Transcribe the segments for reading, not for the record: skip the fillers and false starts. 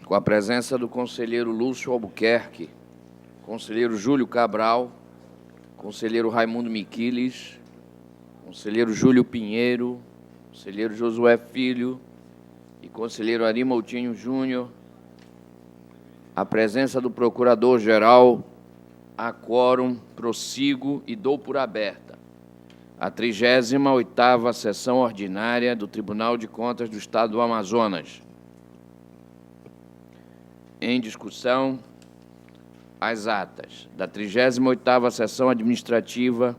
Com a presença do conselheiro Lúcio Albuquerque, conselheiro Júlio Cabral, conselheiro Raimundo Miquiles, conselheiro Júlio Pinheiro, conselheiro Josué Filho e conselheiro Ari Moutinho Júnior, a presença do procurador-geral, a quórum, prossigo e dou por aberta a 38ª sessão ordinária do Tribunal de Contas do Estado do Amazonas. Em discussão, as atas da 38ª sessão administrativa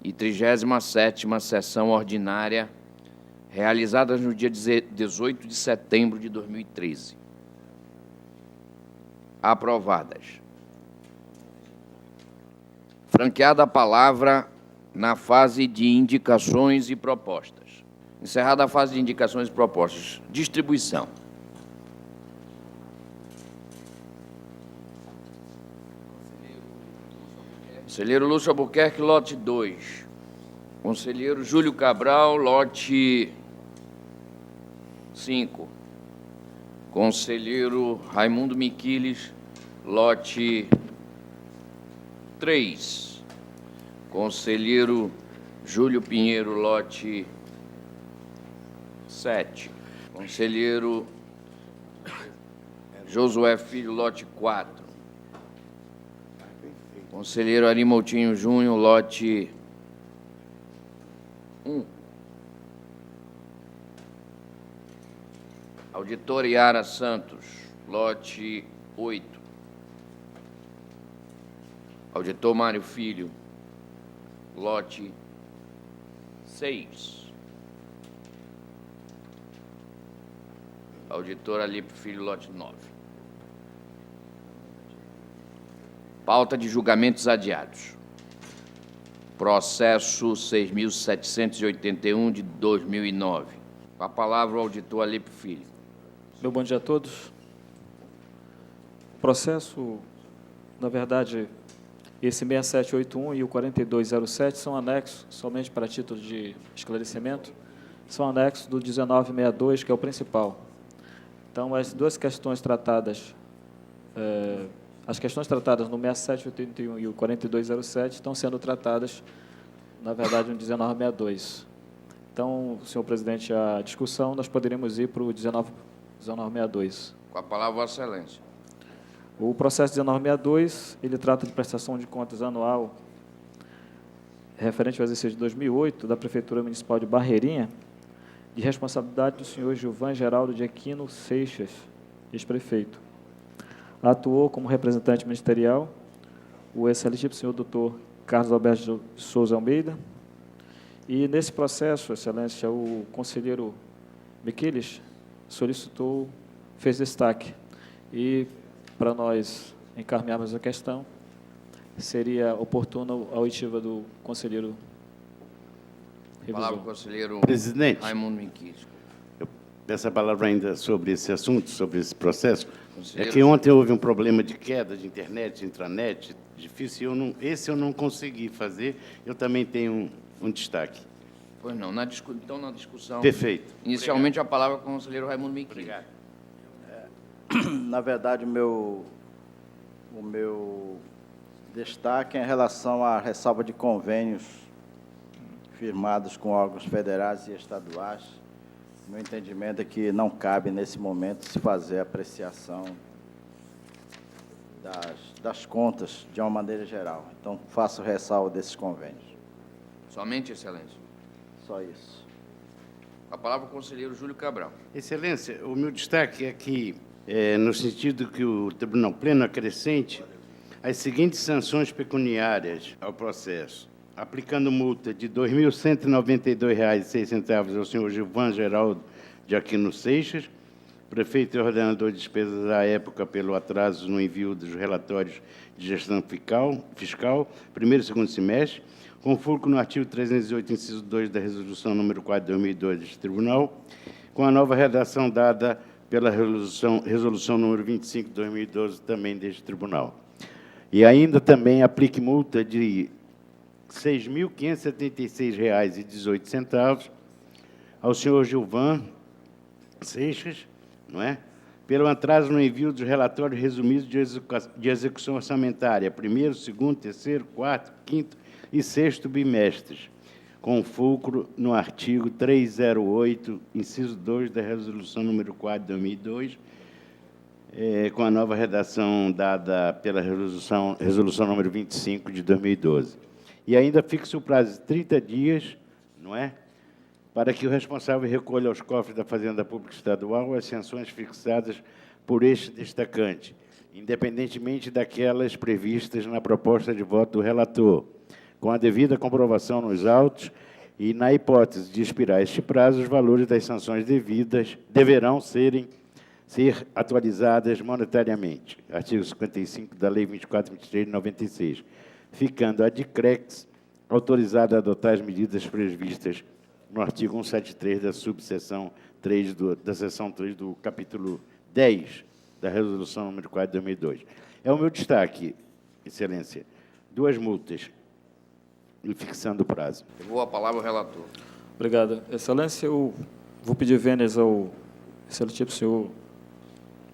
e 37ª sessão ordinária, realizadas no dia 18 de setembro de 2013. Aprovadas. Franqueada a palavra na fase de indicações e propostas. Encerrada a fase de indicações e propostas. Distribuição. Conselheiro Lúcio Albuquerque, lote 2. Conselheiro Júlio Cabral, lote 5. Conselheiro Raimundo Miquiles, lote 3. Conselheiro Júlio Pinheiro, lote 7. Conselheiro Josué Filho, lote 4. Conselheiro Ari Moutinho Júnior, lote 1. Auditor Yara Santos, lote 8. Auditor Mário Filho, lote 6. Auditor Alipe Filho, lote 9. Pauta de julgamentos adiados. Processo 6.781 de 2009. Com a palavra o auditor Alipe Filho. Meu bom dia a todos. O processo, na verdade, esse 6781 e o 4207 são anexos, somente para título de esclarecimento, são anexos do 1962, que é o principal. Então, as duas questões tratadas, as questões tratadas no 6781 e o 4207 estão sendo tratadas, na verdade, no 1962. Então, senhor presidente, a discussão, nós poderíamos ir para o 1962. Com a palavra, Vossa Excelência. O processo 1962, ele trata de prestação de contas anual referente ao exercício de 2008 da Prefeitura Municipal de Barreirinha, de responsabilidade do senhor Gilvan Geraldo de Aquino Seixas, ex-prefeito. Atuou como representante ministerial o excelentíssimo senhor doutor Carlos Alberto de Souza Almeida, e nesse processo, excelência, o conselheiro Miquiles solicitou, fez destaque, e para nós encaminharmos a questão, seria oportuna a oitiva do conselheiro revisor. Palavra, conselheiro Presidente, Raimundo Miquiles. eu peço a palavra ainda sobre esse assunto, sobre esse processo. É Conselheiro. que ontem houve um problema de queda de internet, de intranet, difícil, esse eu não consegui fazer, eu também tenho um destaque. Pois não, então na discussão. Perfeito. Inicialmente a palavra com o conselheiro Raimundo Miquiles. Obrigado. Na verdade, o meu destaque é em relação à ressalva de convênios firmados com órgãos federais e estaduais. Meu entendimento é que não cabe, nesse momento, se fazer apreciação das contas de uma maneira geral. Então, faço ressalva desses convênios. Somente, Excelência. Só isso. Com a palavra o conselheiro Júlio Cabral. Excelência, o meu destaque é que, no sentido que o Tribunal Pleno acrescente as seguintes sanções pecuniárias ao processo, aplicando multa de R$ 2.192,06 ao senhor Gilvan Geraldo de Aquino Seixas, prefeito e ordenador de despesas à época pelo atraso no envio dos relatórios de gestão fiscal, primeiro e segundo semestre, com fulcro no artigo 308, inciso 2 da Resolução número 4 de 2002 deste Tribunal, com a nova redação dada pela Resolução número 25 de 2012, também deste Tribunal. E ainda também aplique multa de R$ 6.576,18 ao senhor Gilvan Seixas, não é? pelo atraso no envio dos relatórios resumidos de execução orçamentária, primeiro, segundo, terceiro, quarto, quinto e sexto bimestres, com fulcro no artigo 308, inciso 2 da Resolução número 4 de 2002, com a nova redação dada pela Resolução número 25 de 2012. E ainda fixa o prazo de 30 dias, não é? Para que o responsável recolha aos cofres da Fazenda Pública Estadual as sanções fixadas por este destacante, independentemente daquelas previstas na proposta de voto do relator, com a devida comprovação nos autos e, na hipótese de expirar este prazo, os valores das sanções devidas deverão ser atualizadas monetariamente. Artigo 55 da Lei 24.23 de 96, ficando a DICREX autorizada a adotar as medidas previstas no artigo 173 da subseção 3 da seção 3 do capítulo 10 da Resolução número 4 de 2002. É o meu destaque, Excelência. 2 multas e fixando o prazo. Eu vou a palavra ao relator. Obrigado. Excelência, eu vou pedir vênias ao excelentíssimo senhor,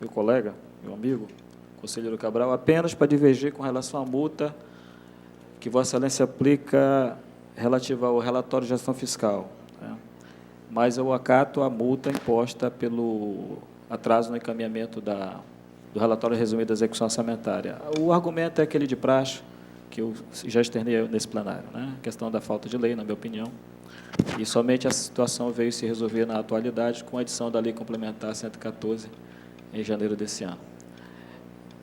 meu colega, meu amigo, conselheiro Cabral, apenas para divergir com relação à multa que Vossa Excelência aplica relativa ao relatório de gestão fiscal. Mas eu acato a multa imposta pelo atraso no encaminhamento do relatório resumido da execução orçamentária. O argumento é aquele de praxe, que eu já externei nesse plenário, né? A questão da falta de lei, na minha opinião, e somente a situação veio se resolver na atualidade com a edição da Lei Complementar 114, em janeiro desse ano.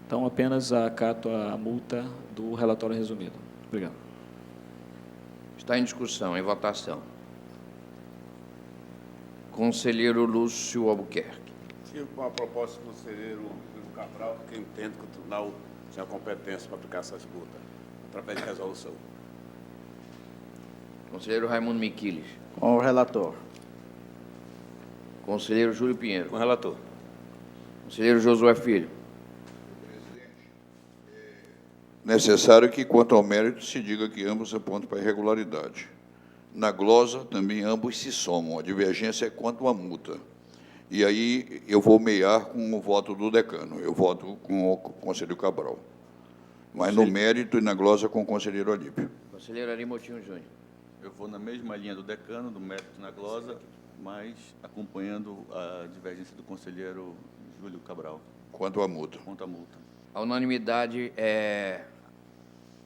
Então, apenas acato a multa do relatório resumido. Obrigado. Está em discussão, em votação. Conselheiro Lúcio Albuquerque. Sigo com a proposta do conselheiro Júlio Cabral, porque entendo que o tribunal tinha competência para aplicar essas multas, através de resolução. Conselheiro Raimundo Miquiles. Com o relator. Conselheiro Júlio Pinheiro. Com o relator. Conselheiro Josué Filho. Necessário que, quanto ao mérito, se diga que ambos apontam para a irregularidade. Na glosa, também ambos se somam. A divergência é quanto à multa. E aí eu vou meiar com o voto do decano. Eu voto com o conselheiro Cabral. Mas no mérito e na glosa com o conselheiro Alípio. Conselheiro Ari Moutinho Júnior. Eu vou na mesma linha do decano, do mérito na glosa, mas acompanhando a divergência do conselheiro Júlio Cabral. Quanto à multa. Quanto à multa. A unanimidade é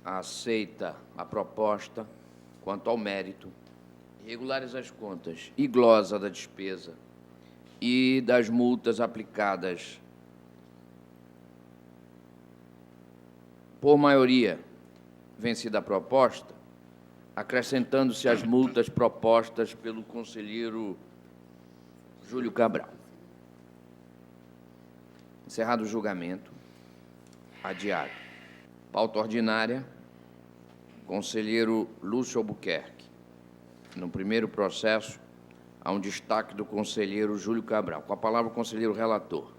aceita a proposta quanto ao mérito, regulares as contas e glosa da despesa e das multas aplicadas por maioria vencida a proposta, acrescentando-se as multas propostas pelo conselheiro Júlio Cabral. Encerrado o julgamento, adiado. Pauta ordinária, conselheiro Lúcio Albuquerque. No primeiro processo, há um destaque do conselheiro Júlio Cabral. Com a palavra, o conselheiro relator.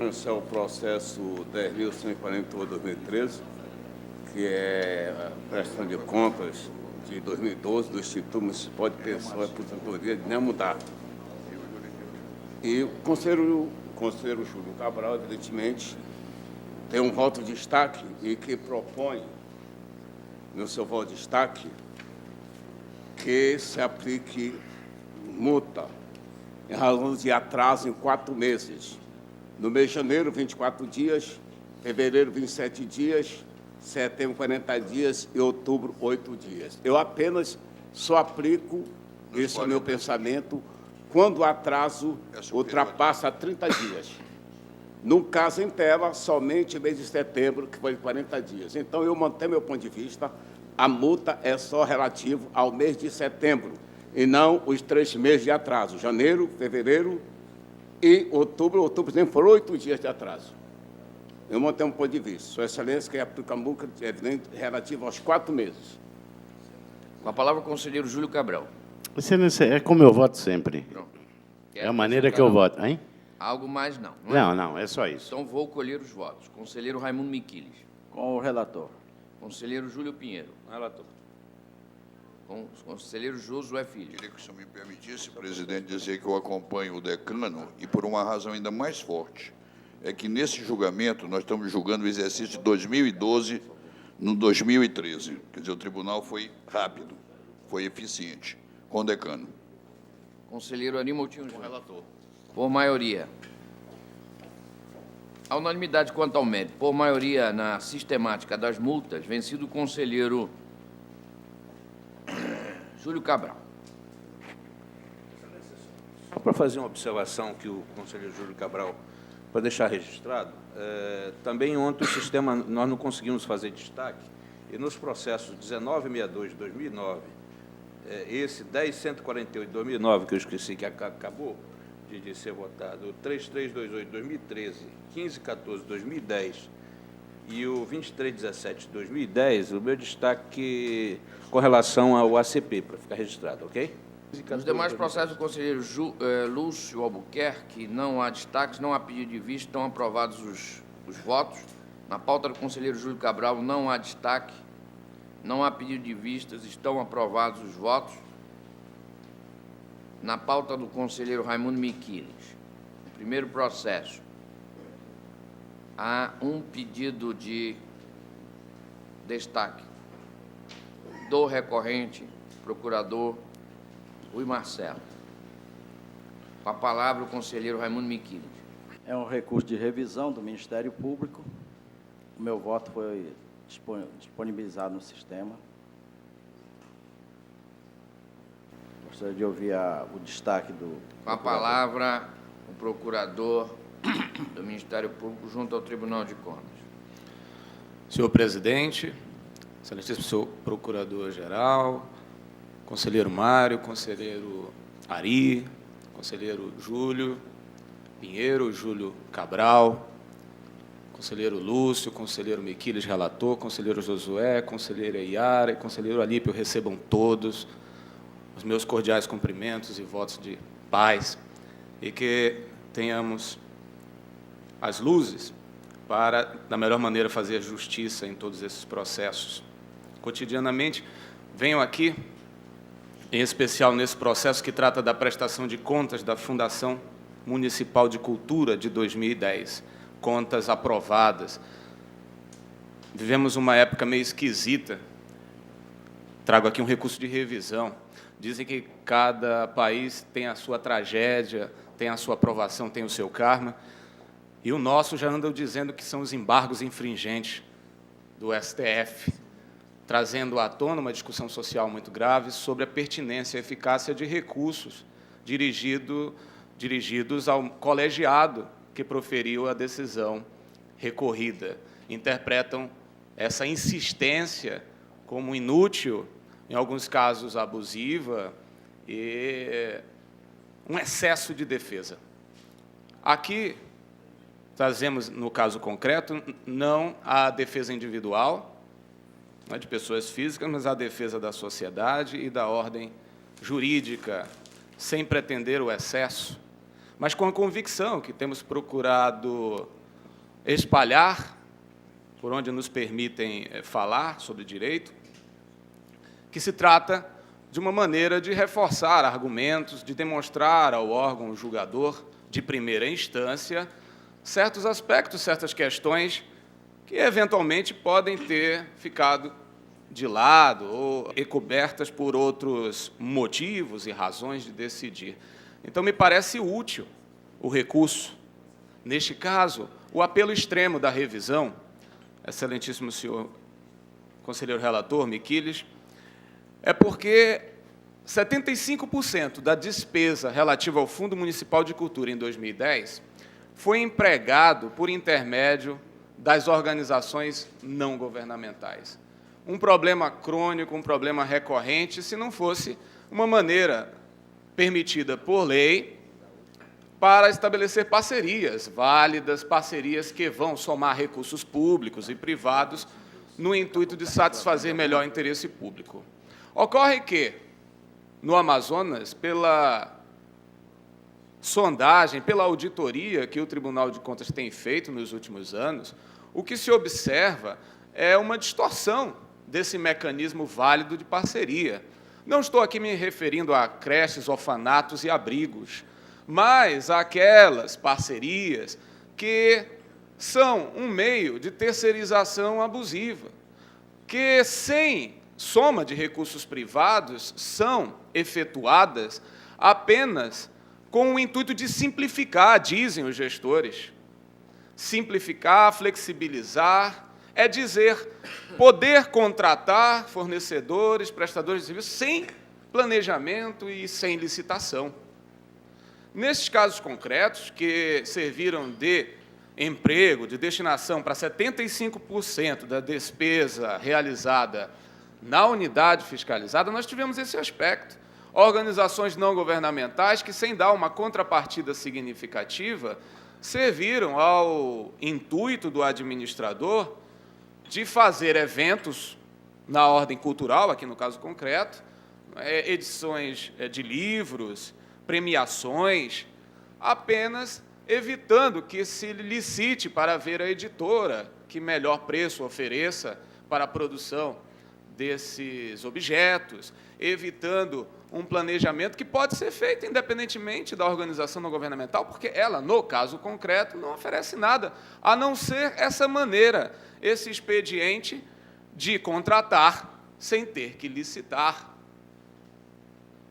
Esse é o processo 10.148/2013, que é a prestação de contas de 2012 do Instituto Municipal de Pensão e Aposentadoria de Nemudá. E o conselheiro Júlio Cabral, evidentemente, tem um voto de destaque e que propõe, no seu voto de destaque, que se aplique multa em razão de atraso em 4 meses. No mês de janeiro, 24 dias, fevereiro, 27 dias, setembro, 40 dias e outubro, 8 dias. Eu apenas só aplico, esse é o meu pensamento, quando o atraso ultrapassa 30 dias. No caso em tela, somente mês de setembro, que foi 40 dias. Então, eu mantenho meu ponto de vista, a multa é só relativa ao mês de setembro, e não os 3 meses de atraso, janeiro, fevereiro e outubro. Outubro sempre foram 8 dias de atraso. Eu mantenho um ponto de vista. Sua Excelência que aplica a multa relativa aos 4 meses. Com a palavra, o conselheiro Júlio Cabral. Excelência, é como eu voto sempre. Pronto. É a maneira que eu voto, hein? Algo mais não. é? Não, é só isso. Então, vou colher os votos. Conselheiro Raimundo Miquiles. Com o relator. Conselheiro Júlio Pinheiro. Relator. Conselheiro Josué Filho. Queria que o senhor me permitisse, presidente, dizer que eu acompanho o decano e por uma razão ainda mais forte. É que nesse julgamento nós estamos julgando o exercício de 2012 no 2013. Quer dizer, o tribunal foi rápido, foi eficiente. Com o decano. Conselheiro Ari Moutinho Júnior. Relator. Por maioria. A unanimidade quanto ao mérito. Por maioria na sistemática das multas, vencido o conselheiro Júlio Cabral. Só para fazer uma observação que o conselheiro Júlio Cabral, para deixar registrado, também ontem o sistema, nós não conseguimos fazer destaque, e nos processos 1962 de 2009, esse 10.148 de 2009, que eu esqueci que acabou de ser votado, o 3328 de 2013, 1514 de 2010 e o 2317 de 2010, o meu destaque com relação ao ACP, para ficar registrado, ok? Nos demais processos do conselheiro Lúcio Albuquerque, não há destaques, não há pedido de vista, estão aprovados os votos. Na pauta do conselheiro Júlio Cabral, não há destaque, não há pedido de vistas, estão aprovados os votos. Na pauta do conselheiro Raimundo Miquiles, no primeiro processo, há um pedido de destaque do recorrente, procurador Rui Marcelo. Com a palavra, o conselheiro Raimundo Miquiles. É um recurso de revisão do Ministério Público. O meu voto foi disponibilizado no sistema. Gostaria de ouvir o destaque do... Com a palavra, o procurador do Ministério Público junto ao Tribunal de Contas. Senhor presidente, excelentíssimo senhor procurador-geral, conselheiro Mário, conselheiro Ari, conselheiro Júlio Pinheiro, Júlio Cabral, conselheiro Lúcio, conselheiro Miquiles, relator, conselheiro Josué, conselheira Iara e conselheiro Alípio, recebam todos os meus cordiais cumprimentos e votos de paz e que tenhamos as luzes para, da melhor maneira, fazer justiça em todos esses processos. Cotidianamente, venho aqui, em especial nesse processo que trata da prestação de contas da Fundação Municipal de Cultura de 2010, contas aprovadas. Vivemos uma época meio esquisita. Trago aqui um recurso de revisão. Dizem que cada país tem a sua tragédia, tem a sua aprovação, tem o seu karma. E o nosso já andam dizendo que são os embargos infringentes do STF, trazendo à tona uma discussão social muito grave sobre a pertinência e eficácia de recursos dirigidos ao colegiado que proferiu a decisão recorrida. Interpretam essa insistência como inútil, em alguns casos abusiva, e um excesso de defesa. Aqui, trazemos, no caso concreto, não a defesa individual, não é de pessoas físicas, mas a defesa da sociedade e da ordem jurídica, sem pretender o excesso, mas com a convicção que temos procurado espalhar, por onde nos permitem falar sobre direito, que se trata de uma maneira de reforçar argumentos, de demonstrar ao órgão julgador de primeira instância certos aspectos, certas questões que, eventualmente, podem ter ficado de lado ou encobertas por outros motivos e razões de decidir. Então, me parece útil o recurso. Neste caso, o apelo extremo da revisão, excelentíssimo senhor conselheiro relator Miquiles, é porque 75% da despesa relativa ao Fundo Municipal de Cultura em 2010 foi empregado por intermédio das organizações não governamentais. Um problema crônico, um problema recorrente, se não fosse uma maneira permitida por lei para estabelecer parcerias válidas, parcerias que vão somar recursos públicos e privados no intuito de satisfazer melhor o interesse público. Ocorre que, no Amazonas, pela sondagem, pela auditoria que o Tribunal de Contas tem feito nos últimos anos, o que se observa é uma distorção desse mecanismo válido de parceria. Não estou aqui me referindo a creches, orfanatos e abrigos, mas àquelas parcerias que são um meio de terceirização abusiva, que, sem soma de recursos privados, são efetuadas apenas com o intuito de simplificar, dizem os gestores. Simplificar, flexibilizar, é dizer, poder contratar fornecedores, prestadores de serviços sem planejamento e sem licitação. Nesses casos concretos, que serviram de emprego, de destinação para 75% da despesa realizada na unidade fiscalizada, nós tivemos esse aspecto. Organizações não governamentais que, sem dar uma contrapartida significativa, serviram ao intuito do administrador de fazer eventos na ordem cultural, aqui no caso concreto, edições de livros, premiações, apenas evitando que se licite para ver a editora que melhor preço ofereça para a produção desses objetos, evitando um planejamento que pode ser feito independentemente da organização não governamental, porque ela, no caso concreto, não oferece nada, a não ser essa maneira, esse expediente de contratar sem ter que licitar.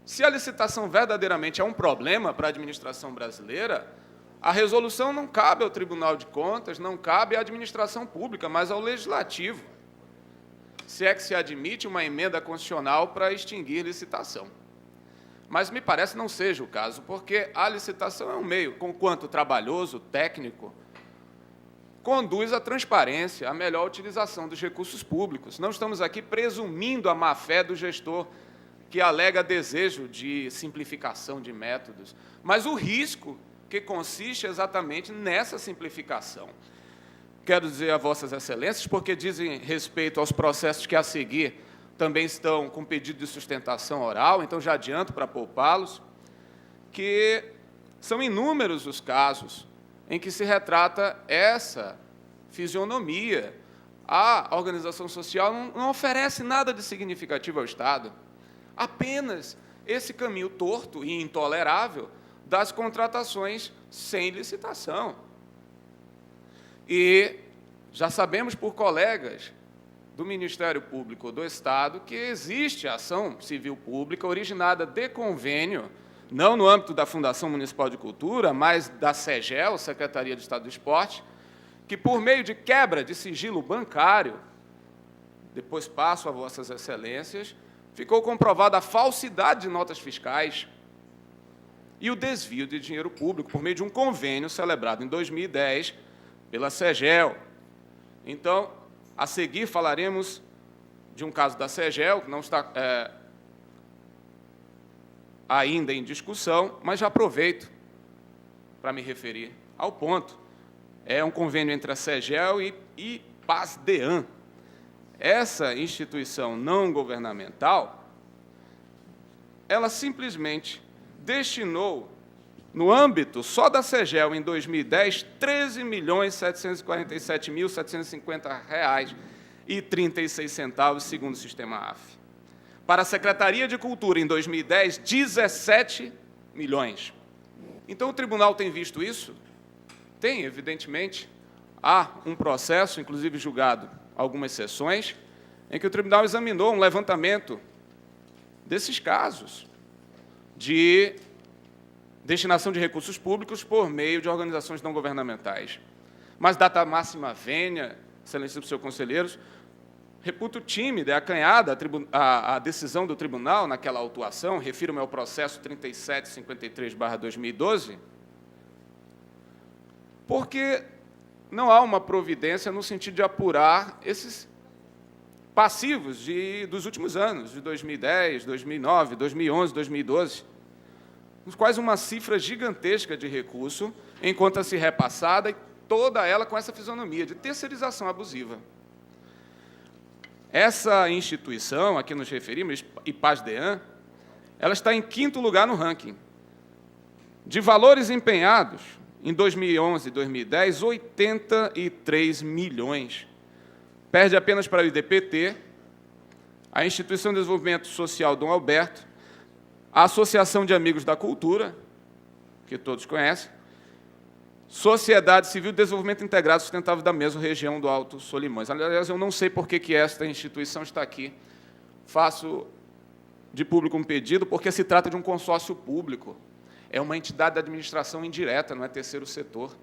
Se a licitação verdadeiramente é um problema para a administração brasileira, a resolução não cabe ao Tribunal de Contas, não cabe à administração pública, mas ao Legislativo, se é que se admite uma emenda constitucional para extinguir licitação. Mas me parece não seja o caso, porque a licitação é um meio, conquanto trabalhoso, técnico, conduz à transparência, à melhor utilização dos recursos públicos. Não estamos aqui presumindo a má-fé do gestor que alega desejo de simplificação de métodos, mas o risco que consiste exatamente nessa simplificação. Quero dizer a Vossas Excelências, porque dizem respeito aos processos que a seguir também estão com pedido de sustentação oral, então já adianto para poupá-los, que são inúmeros os casos em que se retrata essa fisionomia. A organização social não oferece nada de significativo ao Estado, apenas esse caminho torto e intolerável das contratações sem licitação. E já sabemos por colegas do Ministério Público do Estado que existe ação civil pública originada de convênio, não no âmbito da Fundação Municipal de Cultura, mas da SEGEL, Secretaria de Estado do Esporte, que, por meio de quebra de sigilo bancário, depois passo a Vossas Excelências, ficou comprovada a falsidade de notas fiscais e o desvio de dinheiro público por meio de um convênio celebrado em 2010 pela SEGEL. Então, a seguir falaremos de um caso da SEGEL, que não está ainda em discussão, mas já aproveito para me referir ao ponto. É um convênio entre a SEGEL e PASDEAN. Essa instituição não governamental, ela simplesmente destinou, no âmbito só da SEGEL, em 2010, R$ 13.747.750,36, segundo o sistema AF. Para a Secretaria de Cultura, em 2010, 17 milhões. Então, o tribunal tem visto isso? Tem, evidentemente. Há um processo, inclusive julgado algumas sessões, em que o tribunal examinou um levantamento desses casos de destinação de recursos públicos por meio de organizações não governamentais. Mas, data máxima vênia, excelência senhor conselheiros, reputo tímida e acanhada a decisão do tribunal naquela autuação, refiro-me ao processo 3753/2012, porque não há uma providência no sentido de apurar esses passivos dos últimos anos, de 2010, 2009, 2011, 2012, nos quais uma cifra gigantesca de recurso encontra-se repassada, e toda ela com essa fisionomia de terceirização abusiva. Essa instituição, a que nos referimos, IPASDEAN, ela está em 5º lugar no ranking. De valores empenhados, em 2011 e 2010, 83 milhões. Perde apenas para o IDPT, a Instituição de Desenvolvimento Social Dom Alberto, a Associação de Amigos da Cultura, que todos conhecem, Sociedade Civil de Desenvolvimento Integrado e Sustentável da mesma região do Alto Solimões. Aliás, eu não sei por que esta instituição está aqui. Faço de público um pedido, porque se trata de um consórcio público. É uma entidade de administração indireta, não é terceiro setor.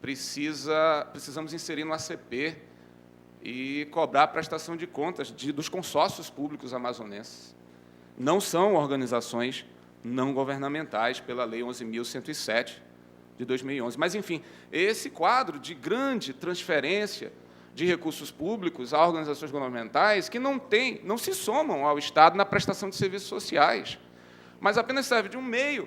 Precisamos inserir no ACP e cobrar a prestação de contas dos consórcios públicos amazonenses. Não são organizações não governamentais pela Lei 11.107, de 2011. Mas, enfim, esse quadro de grande transferência de recursos públicos a organizações governamentais que não se somam ao Estado na prestação de serviços sociais, mas apenas serve de um meio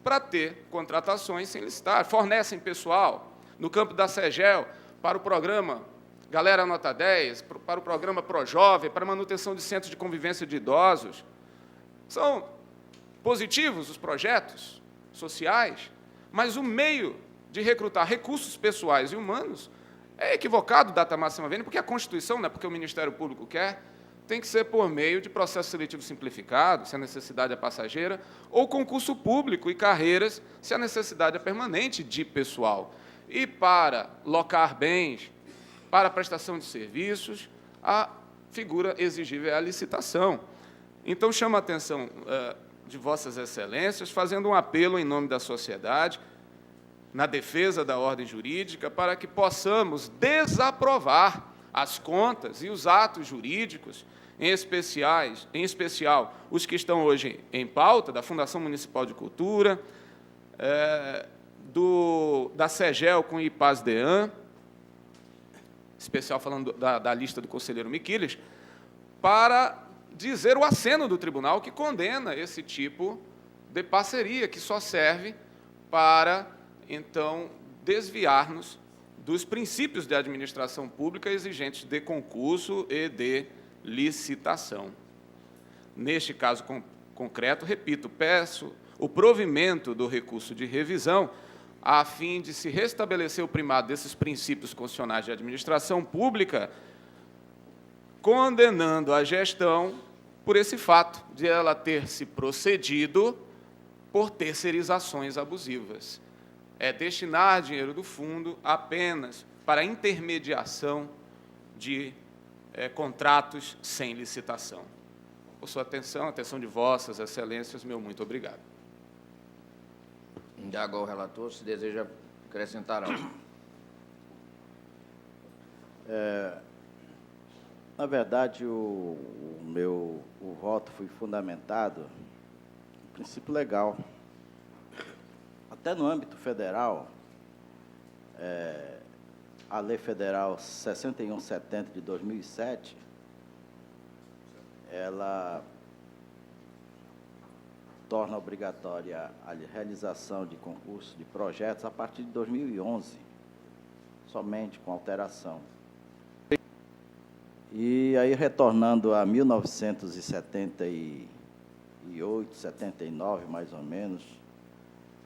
para ter contratações sem licitar. Fornecem pessoal no campo da SEGEL para o programa Galera Nota 10, para o programa ProJovem, para a manutenção de centros de convivência de idosos. São positivos os projetos sociais, mas o meio de recrutar recursos pessoais e humanos é equivocado, data máxima vênia, porque a Constituição, não é porque o Ministério Público quer, tem que ser por meio de processo seletivo simplificado, se a necessidade é passageira, ou concurso público e carreiras, se a necessidade é permanente de pessoal. E para locar bens, para a prestação de serviços, a figura exigível é a licitação. Então, chamo a atenção de Vossas Excelências, fazendo um apelo em nome da sociedade, na defesa da ordem jurídica, para que possamos desaprovar as contas e os atos jurídicos, em especial os que estão hoje em pauta, da Fundação Municipal de Cultura, da SEGEL com o IPAS-DEAN, especial falando da lista do conselheiro Miquiles, para dizer o aceno do tribunal que condena esse tipo de parceria, que só serve para, então, desviar-nos dos princípios de administração pública exigentes de concurso e de licitação. Neste caso concreto, repito, peço o provimento do recurso de revisão a fim de se restabelecer o primado desses princípios constitucionais de administração pública, condenando a gestão por esse fato de ela ter se procedido por terceirizações abusivas. É destinar dinheiro do fundo apenas para intermediação de contratos sem licitação. Por sua atenção, atenção de Vossas Excelências, meu muito obrigado. Indago ao relator se deseja acrescentar algo. Na verdade, o voto foi fundamentado no princípio legal. Até no âmbito federal, a Lei Federal 6170 de 2007, ela torna obrigatória a realização de concursos de projetos a partir de 2011, somente com alteração. E aí, retornando a 1978, 79, mais ou menos,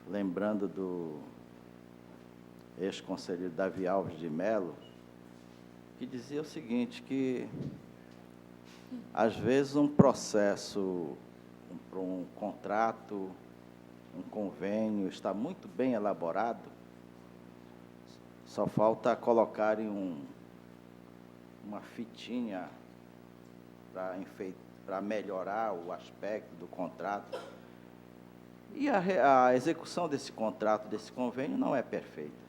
lembrando do ex-conselheiro Davi Alves de Mello, que dizia o seguinte, que, às vezes, um processo, um contrato, um convênio está muito bem elaborado, só falta colocarem uma fitinha para melhorar o aspecto do contrato. E a execução desse contrato, desse convênio, não é perfeita.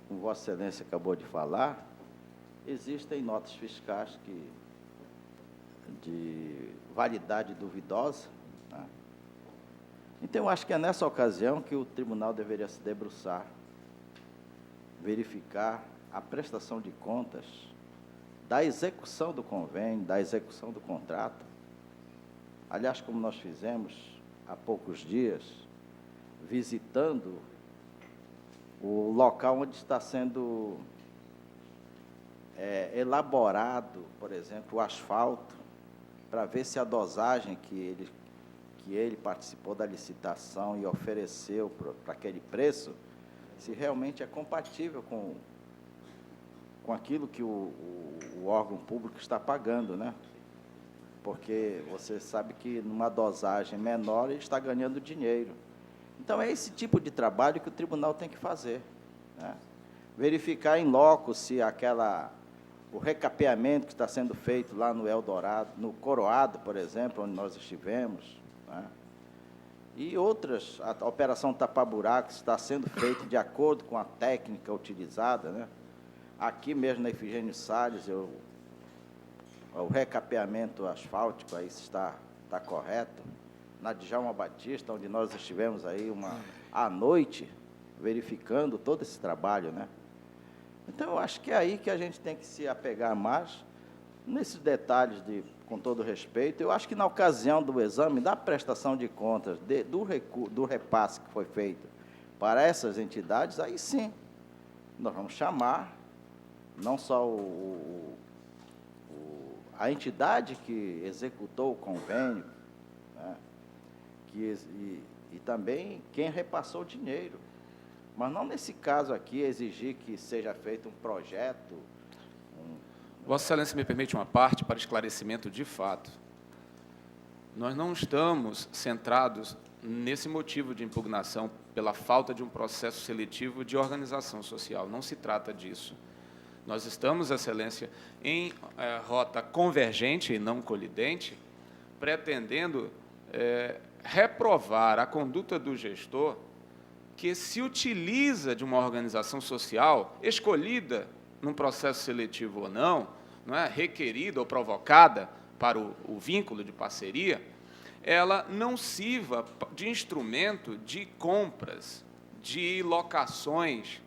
Como Vossa Excelência acabou de falar, existem notas fiscais de validade duvidosa, né? Então, eu acho que é nessa ocasião que o tribunal deveria se debruçar, verificar a prestação de contas da execução do convênio, da execução do contrato. Aliás, como nós fizemos há poucos dias, visitando o local onde está sendo elaborado, por exemplo, o asfalto, para ver se a dosagem que ele participou da licitação e ofereceu para aquele preço, se realmente é compatível com aquilo que o órgão público está pagando, né? porque você sabe que numa dosagem menor ele está ganhando dinheiro. Então, é esse tipo de trabalho que o tribunal tem que fazer, né? Verificar em loco se o recapeamento que está sendo feito lá no Eldorado, no Coroado, por exemplo, onde nós estivemos, né? E outras, a Operação Tapa-Buraco está sendo feita de acordo com a técnica utilizada, né? Aqui mesmo na Efigênio Salles, o recapeamento asfáltico aí está correto. Na Djalma Batista, onde nós estivemos aí à noite, verificando todo esse trabalho, né? Então, eu acho que é aí que a gente tem que se apegar mais, nesses detalhes, com todo respeito. Eu acho que na ocasião do exame, da prestação de contas, do repasse que foi feito para essas entidades, aí sim, nós vamos chamar não só a entidade que executou o convênio, né, e também quem repassou o dinheiro. Mas não nesse caso aqui exigir que seja feito um projeto. Vossa Excelência me permite uma parte para esclarecimento de fato. Nós não estamos centrados nesse motivo de impugnação pela falta de um processo seletivo de organização social. Não se trata disso. Nós estamos, Excelência, em rota convergente e não colidente, pretendendo reprovar a conduta do gestor que se utiliza de uma organização social escolhida num processo seletivo ou não é, requerida ou provocada para o vínculo de parceria, ela não sirva de instrumento de compras, de locações,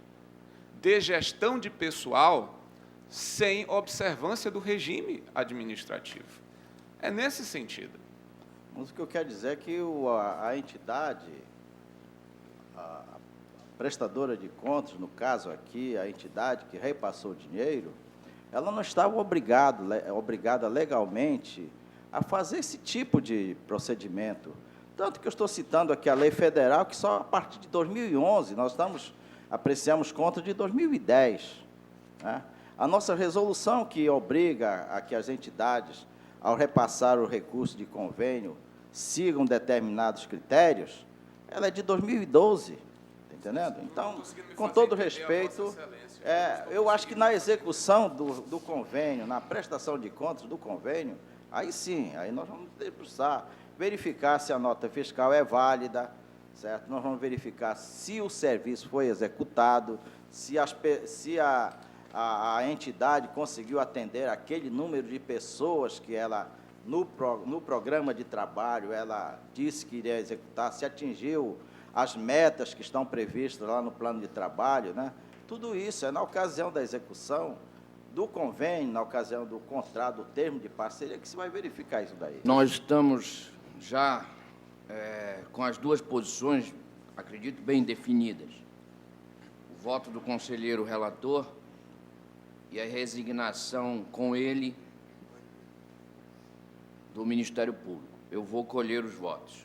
de gestão de pessoal sem observância do regime administrativo. É nesse sentido. Mas o que eu quero dizer é que a entidade, a prestadora de contas, no caso aqui, a entidade que repassou o dinheiro, ela não estava obrigada legalmente a fazer esse tipo de procedimento. Tanto que eu estou citando aqui a lei federal, que só a partir de 2011, nós apreciamos contas de 2010. Né? A nossa resolução que obriga a que as entidades, ao repassar o recurso de convênio, sigam determinados critérios, ela é de 2012, está entendendo? Então, com todo respeito, eu acho que na execução do convênio, na prestação de contas do convênio, aí sim, aí nós vamos debruçar, verificar se a nota fiscal é válida, certo? Nós vamos verificar se o serviço foi executado, se a entidade conseguiu atender aquele número de pessoas que ela, no programa de trabalho, ela disse que iria executar, se atingiu as metas que estão previstas lá no plano de trabalho, né? Tudo isso é na ocasião da execução do convênio, na ocasião do contrato, do termo de parceria, que se vai verificar isso daí. Nós estamos já com as duas posições, acredito, bem definidas. O voto do conselheiro relator e a resignação com ele do Ministério Público. Eu vou colher os votos.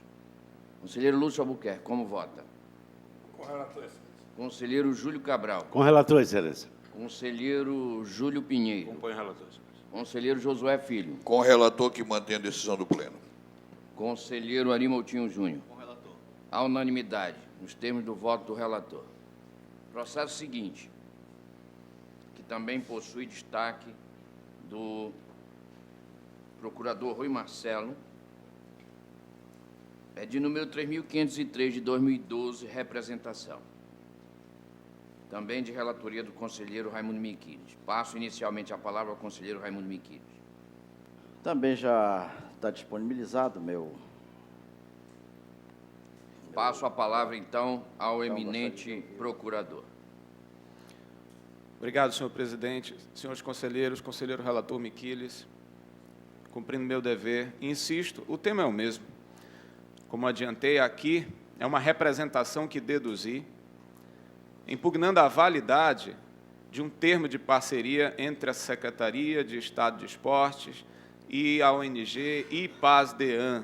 Conselheiro Lúcio Albuquerque, como vota? Com relator, Excelência. Conselheiro Júlio Cabral. Com relator, Excelência. Conselheiro Júlio Pinheiro. Acompanho o relator, Excelência. Conselheiro Josué Filho. Com o relator que mantém a decisão do pleno. Conselheiro Ari Moutinho Júnior. Com o relator. À unanimidade, nos termos do voto do relator. Processo seguinte, que também possui destaque do procurador Rui Marcelo, é de número 3.503 de 2012, representação. Também de relatoria do conselheiro Raimundo Miquiles. Passo inicialmente a palavra ao conselheiro Raimundo Miquiles. Também já está disponibilizado Passo a palavra, então, ao eminente procurador. Obrigado, senhor presidente, senhores conselheiros, conselheiro relator Miquiles, cumprindo meu dever, insisto, o tema é o mesmo. Como adiantei aqui, é uma representação que deduzi, impugnando a validade de um termo de parceria entre a Secretaria de Estado de Esportes e a ONG IPAS-DEAN.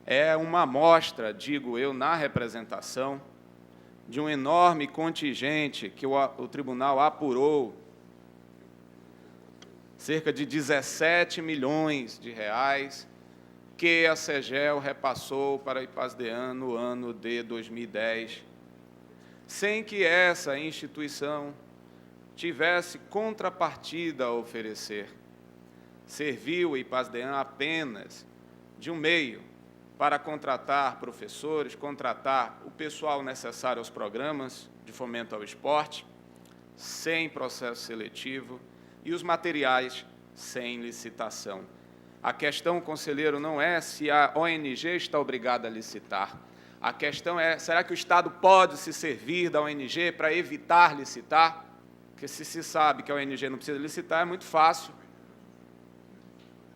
É uma amostra, digo eu, na representação, de um enorme contingente que o tribunal apurou cerca de 17 milhões de reais que a CEGEL repassou para a IPASDEAN no ano de 2010, sem que essa instituição tivesse contrapartida a oferecer. Serviu o IPASDEAN apenas de um meio para contratar professores, contratar o pessoal necessário aos programas de fomento ao esporte, sem processo seletivo, e os materiais sem licitação. A questão, conselheiro, não é se a ONG está obrigada a licitar. A questão é, será que o Estado pode se servir da ONG para evitar licitar? Porque se sabe que a ONG não precisa licitar, é muito fácil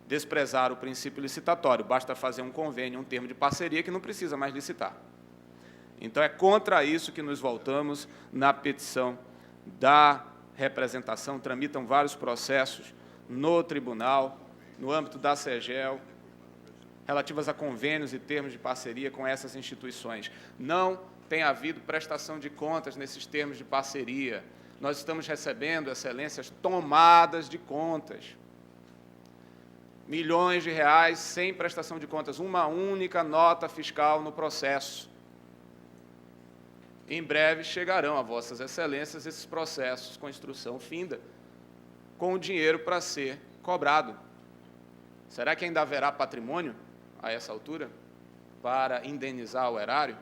desprezar o princípio licitatório. Basta fazer um convênio, um termo de parceria que não precisa mais licitar. Então, é contra isso que nos voltamos na petição da representação. Tramitam vários processos no tribunal, no âmbito da CEGEL, relativas a convênios e termos de parceria com essas instituições. Não tem havido prestação de contas nesses termos de parceria. Nós estamos recebendo, excelências, tomadas de contas. Milhões de reais sem prestação de contas, uma única nota fiscal no processo. Em breve chegarão a vossas excelências esses processos com instrução finda, com o dinheiro para ser cobrado. Será que ainda haverá patrimônio a essa altura para indenizar o erário?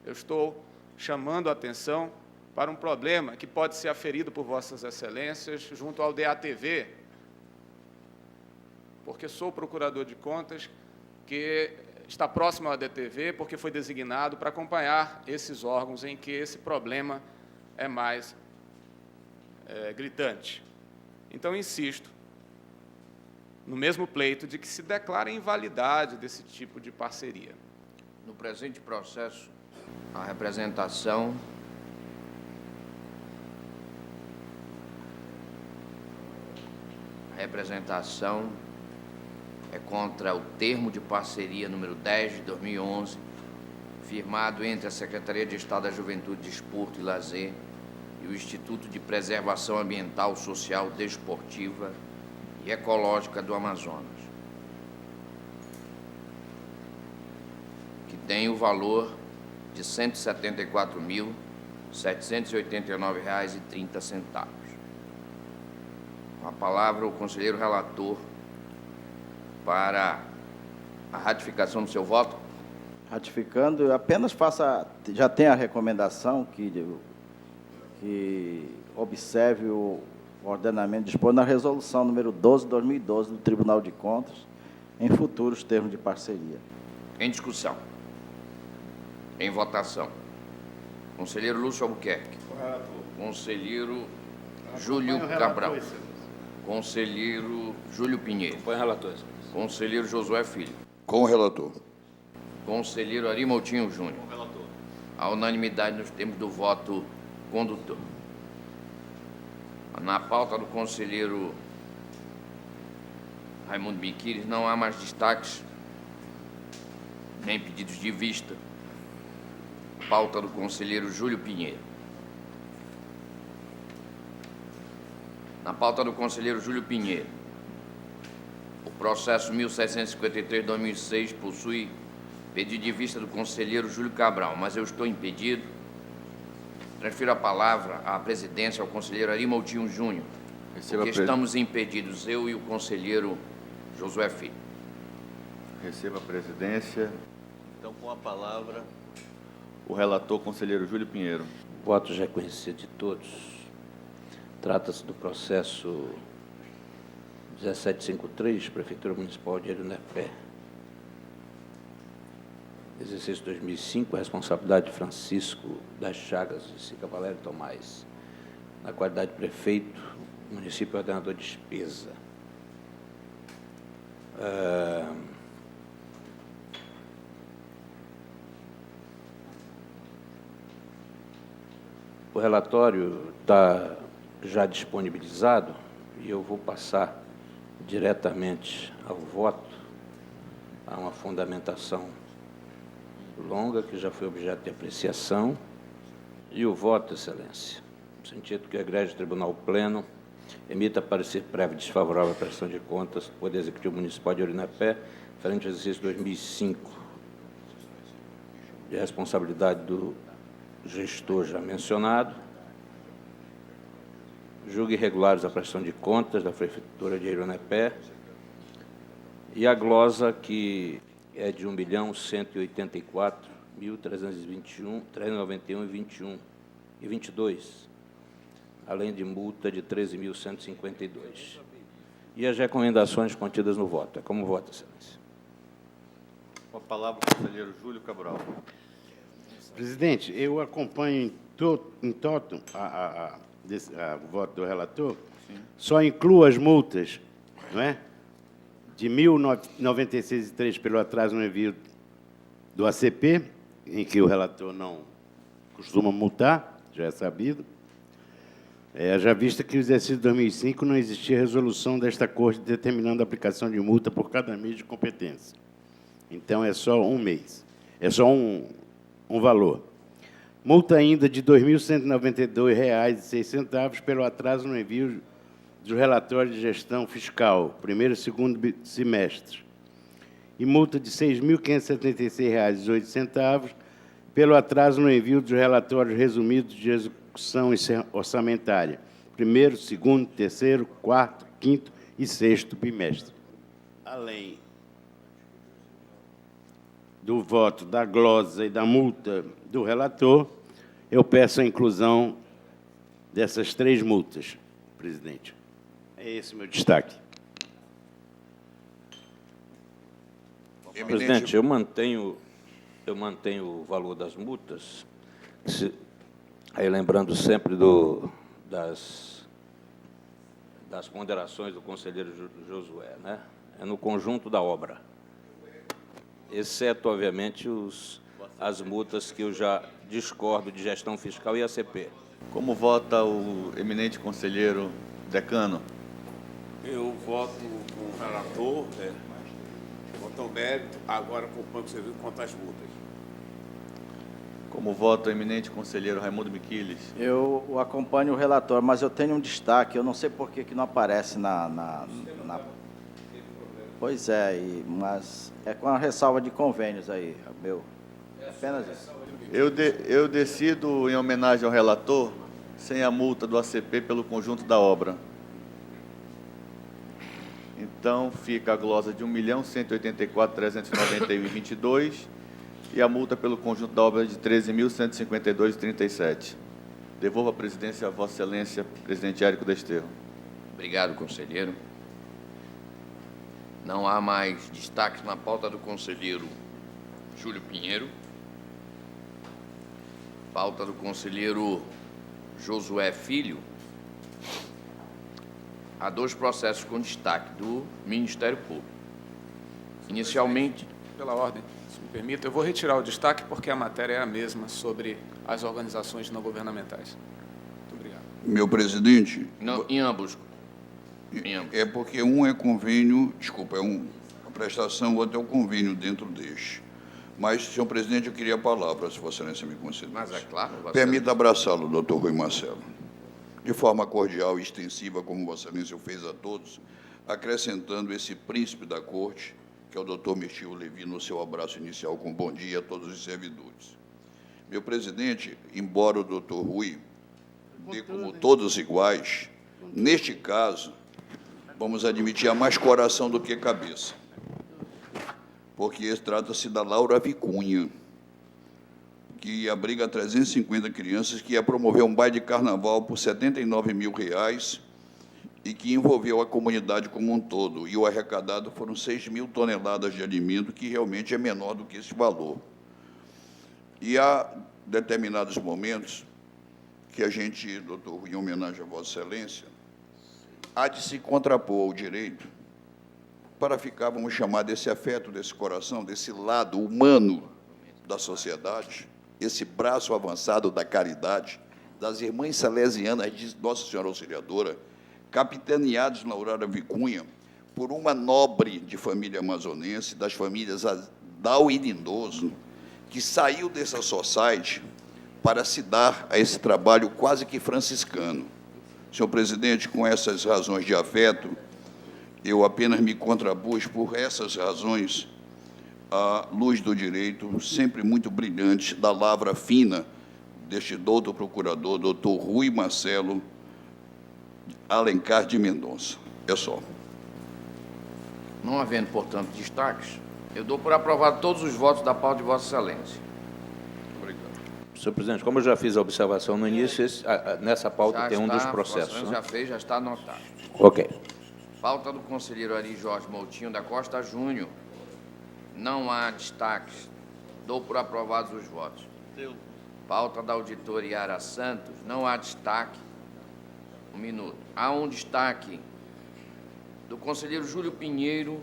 Eu estou chamando a atenção para um problema que pode ser aferido por vossas excelências junto ao DATV, porque sou procurador de contas que está próximo à DTV, porque foi designado para acompanhar esses órgãos em que esse problema é mais gritante. Então, insisto, no mesmo pleito de que se declare a invalidade desse tipo de parceria. No presente processo, a representação é contra o termo de parceria número 10 de 2011, firmado entre a Secretaria de Estado da Juventude, Desporto e Lazer e o Instituto de Preservação Ambiental, Social, Desportiva e Ecológica do Amazonas, que tem o valor de R$ 174.789,30. Com a palavra, o conselheiro relator para a ratificação do seu voto. Ratificando, apenas faça, já tem a recomendação que observe o ordenamento disposto na resolução número 12 de 2012 do Tribunal de Contas em futuros termos de parceria. Em discussão. Em votação. Conselheiro Lúcio Albuquerque. Conselheiro Júlio Cabral. Conselheiro Júlio Pinheiro. Põe relator. Conselheiro Josué Filho. Com o relator. Conselheiro Ari Moutinho Júnior. Com o relator. A unanimidade nos termos do voto condutor. Na pauta do conselheiro Raimundo Miquiles não há mais destaques, nem pedidos de vista. Pauta do conselheiro Júlio Pinheiro. Na pauta do conselheiro Júlio Pinheiro, o processo 1753-2006 possui pedido de vista do conselheiro Júlio Cabral, mas eu estou impedido. Transfiro a palavra à presidência ao conselheiro Ari Moutinho Júnior, porque estamos impedidos, eu e o conselheiro Josué Filho. Receba a presidência. Então, com a palavra, o relator, conselheiro Júlio Pinheiro. Voto já conhecido de todos. Trata-se do processo 1753, Prefeitura Municipal de Arunepé. Exercício 2005, responsabilidade de Francisco das Chagas e Sica Valério Tomás. Na qualidade de prefeito, município ordenador de despesa. O relatório está já disponibilizado e eu vou passar diretamente ao voto. Há uma fundamentação longa que já foi objeto de apreciação. E o voto, excelência, no sentido que o egrégio Tribunal Pleno Emita parecer prévio desfavorável à prestação de contas do Poder Executivo Municipal de Urinapé, referente ao exercício 2005, de responsabilidade do gestor já mencionado. Julgue irregulares a prestação de contas da Prefeitura de Urinapé. E a glosa, que é de R$ 1.184.391,21 além de multa de R$ 13.152. E as recomendações contidas no voto. É como vota, Excelência. Com a palavra, o conselheiro Júlio Cabral. Presidente, eu acompanho em toto o voto do relator. Sim. Só incluo as multas, não é? De R$ 1.096,03 pelo atraso no envio do ACP, em que o relator não costuma multar, já é sabido. Já vista que no exercício de 2005 não existia resolução desta Corte determinando a aplicação de multa por cada mês de competência. Então, é só um mês. É só um valor. Multa ainda de R$ 2.192,06 pelo atraso no envio dos relatórios de gestão fiscal, primeiro e segundo semestres. E multa de R$ 6.576,08 pelo atraso no envio dos relatórios resumidos de execução orçamentária, primeiro, segundo, terceiro, quarto, quinto e sexto bimestre. Além do voto da glosa e da multa do relator, eu peço a inclusão dessas 3 multas, presidente. É esse o meu destaque. Presidente, eu mantenho o valor das multas, aí lembrando sempre das ponderações do conselheiro Josué, né? É no conjunto da obra, exceto, obviamente, as multas que eu já discordo de gestão fiscal e ACP. Como vota o eminente conselheiro Decano? Eu voto com o relator, voto ao mérito, agora acompanho o serviço quanto às multas. Como vota o eminente conselheiro Raimundo Miquiles? Eu acompanho o relator, mas eu tenho um destaque, eu não sei por que não aparece na... Pois é, mas é com a ressalva de convênios aí, meu. Apenas isso. Eu decido, em homenagem ao relator, sem a multa do ACP pelo conjunto da obra. Então, fica a glosa de R$ 1.184.391,22 e a multa pelo conjunto da obra de R$ 13.152,37. Devolvo a presidência a Vossa Excelência, presidente Érico Desterro. Obrigado, conselheiro. Não há mais destaques na pauta do conselheiro Júlio Pinheiro. Pauta do conselheiro Josué Filho. Há 2 processos com destaque do Ministério Público. Inicialmente... Pela ordem, se me permite, eu vou retirar o destaque porque a matéria é a mesma sobre as organizações não governamentais. Muito obrigado. Meu presidente... Não, em ambos. É porque um é convênio, desculpa, é uma prestação, o outro é o convênio dentro deste. Mas, senhor presidente, eu queria a palavra, se Vossa Excelência me conceder. Mas é claro. Permita abraçá-lo, doutor Rui Marcelo. De forma cordial e extensiva, como Vossa Excelência o fez a todos, acrescentando esse príncipe da corte, que é o doutor Mirtio Levi, no seu abraço inicial com bom dia a todos os servidores. Meu presidente, embora o doutor Rui dê como todos iguais, neste caso, vamos admitir, há mais coração do que cabeça, porque trata-se da Laura Vicunha, que abriga 350 crianças, que ia promover um baile de carnaval por R$ 79 mil e que envolveu a comunidade como um todo. E o arrecadado foram 6.000 toneladas de alimento, que realmente é menor do que esse valor. E há determinados momentos que a gente, doutor, em homenagem a Vossa Excelência, há de se contrapor ao direito para ficar, vamos chamar, desse afeto, desse coração, desse lado humano da sociedade, esse braço avançado da caridade, das irmãs salesianas de Nossa Senhora Auxiliadora, capitaneados na Laura Vicunha por uma nobre de família amazonense, das famílias Dal e Lindoso, que saiu dessa society para se dar a esse trabalho quase que franciscano. Senhor presidente, com essas razões de afeto, eu apenas me contrapus por essas razões à luz do direito, sempre muito brilhante, da lavra fina deste doutor procurador, doutor Rui Marcelo Alencar de Mendonça. É só. Não havendo, portanto, destaques, eu dou por aprovado todos os votos da pauta de Vossa Excelência. Senhor presidente, como eu já fiz a observação no início, nessa pauta Já tem um está, dos processos. Vossa Excelência já fez, já está anotado. Ok. Pauta do conselheiro Ari Jorge Moutinho da Costa Júnior. Não há destaques. Dou por aprovados os votos. Pauta da auditora Yara Santos. Não há destaque. Um minuto. Há um destaque do conselheiro Júlio Pinheiro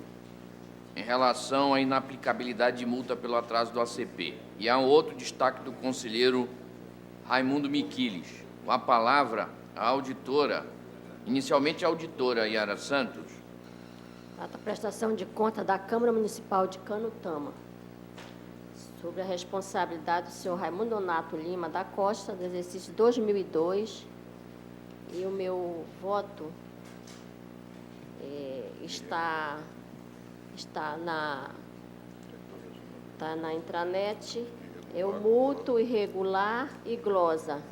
em relação à inaplicabilidade de multa pelo atraso do ACP. E há um outro destaque do conselheiro Raimundo Miquiles. Com a palavra, a auditora, inicialmente a auditora Yara Santos. Trata a prestação de conta da Câmara Municipal de Canutama, sobre a responsabilidade do senhor Raimundo Donato Lima da Costa, do exercício 2002, e o meu voto está na intranet, eu multo, irregular e glosa.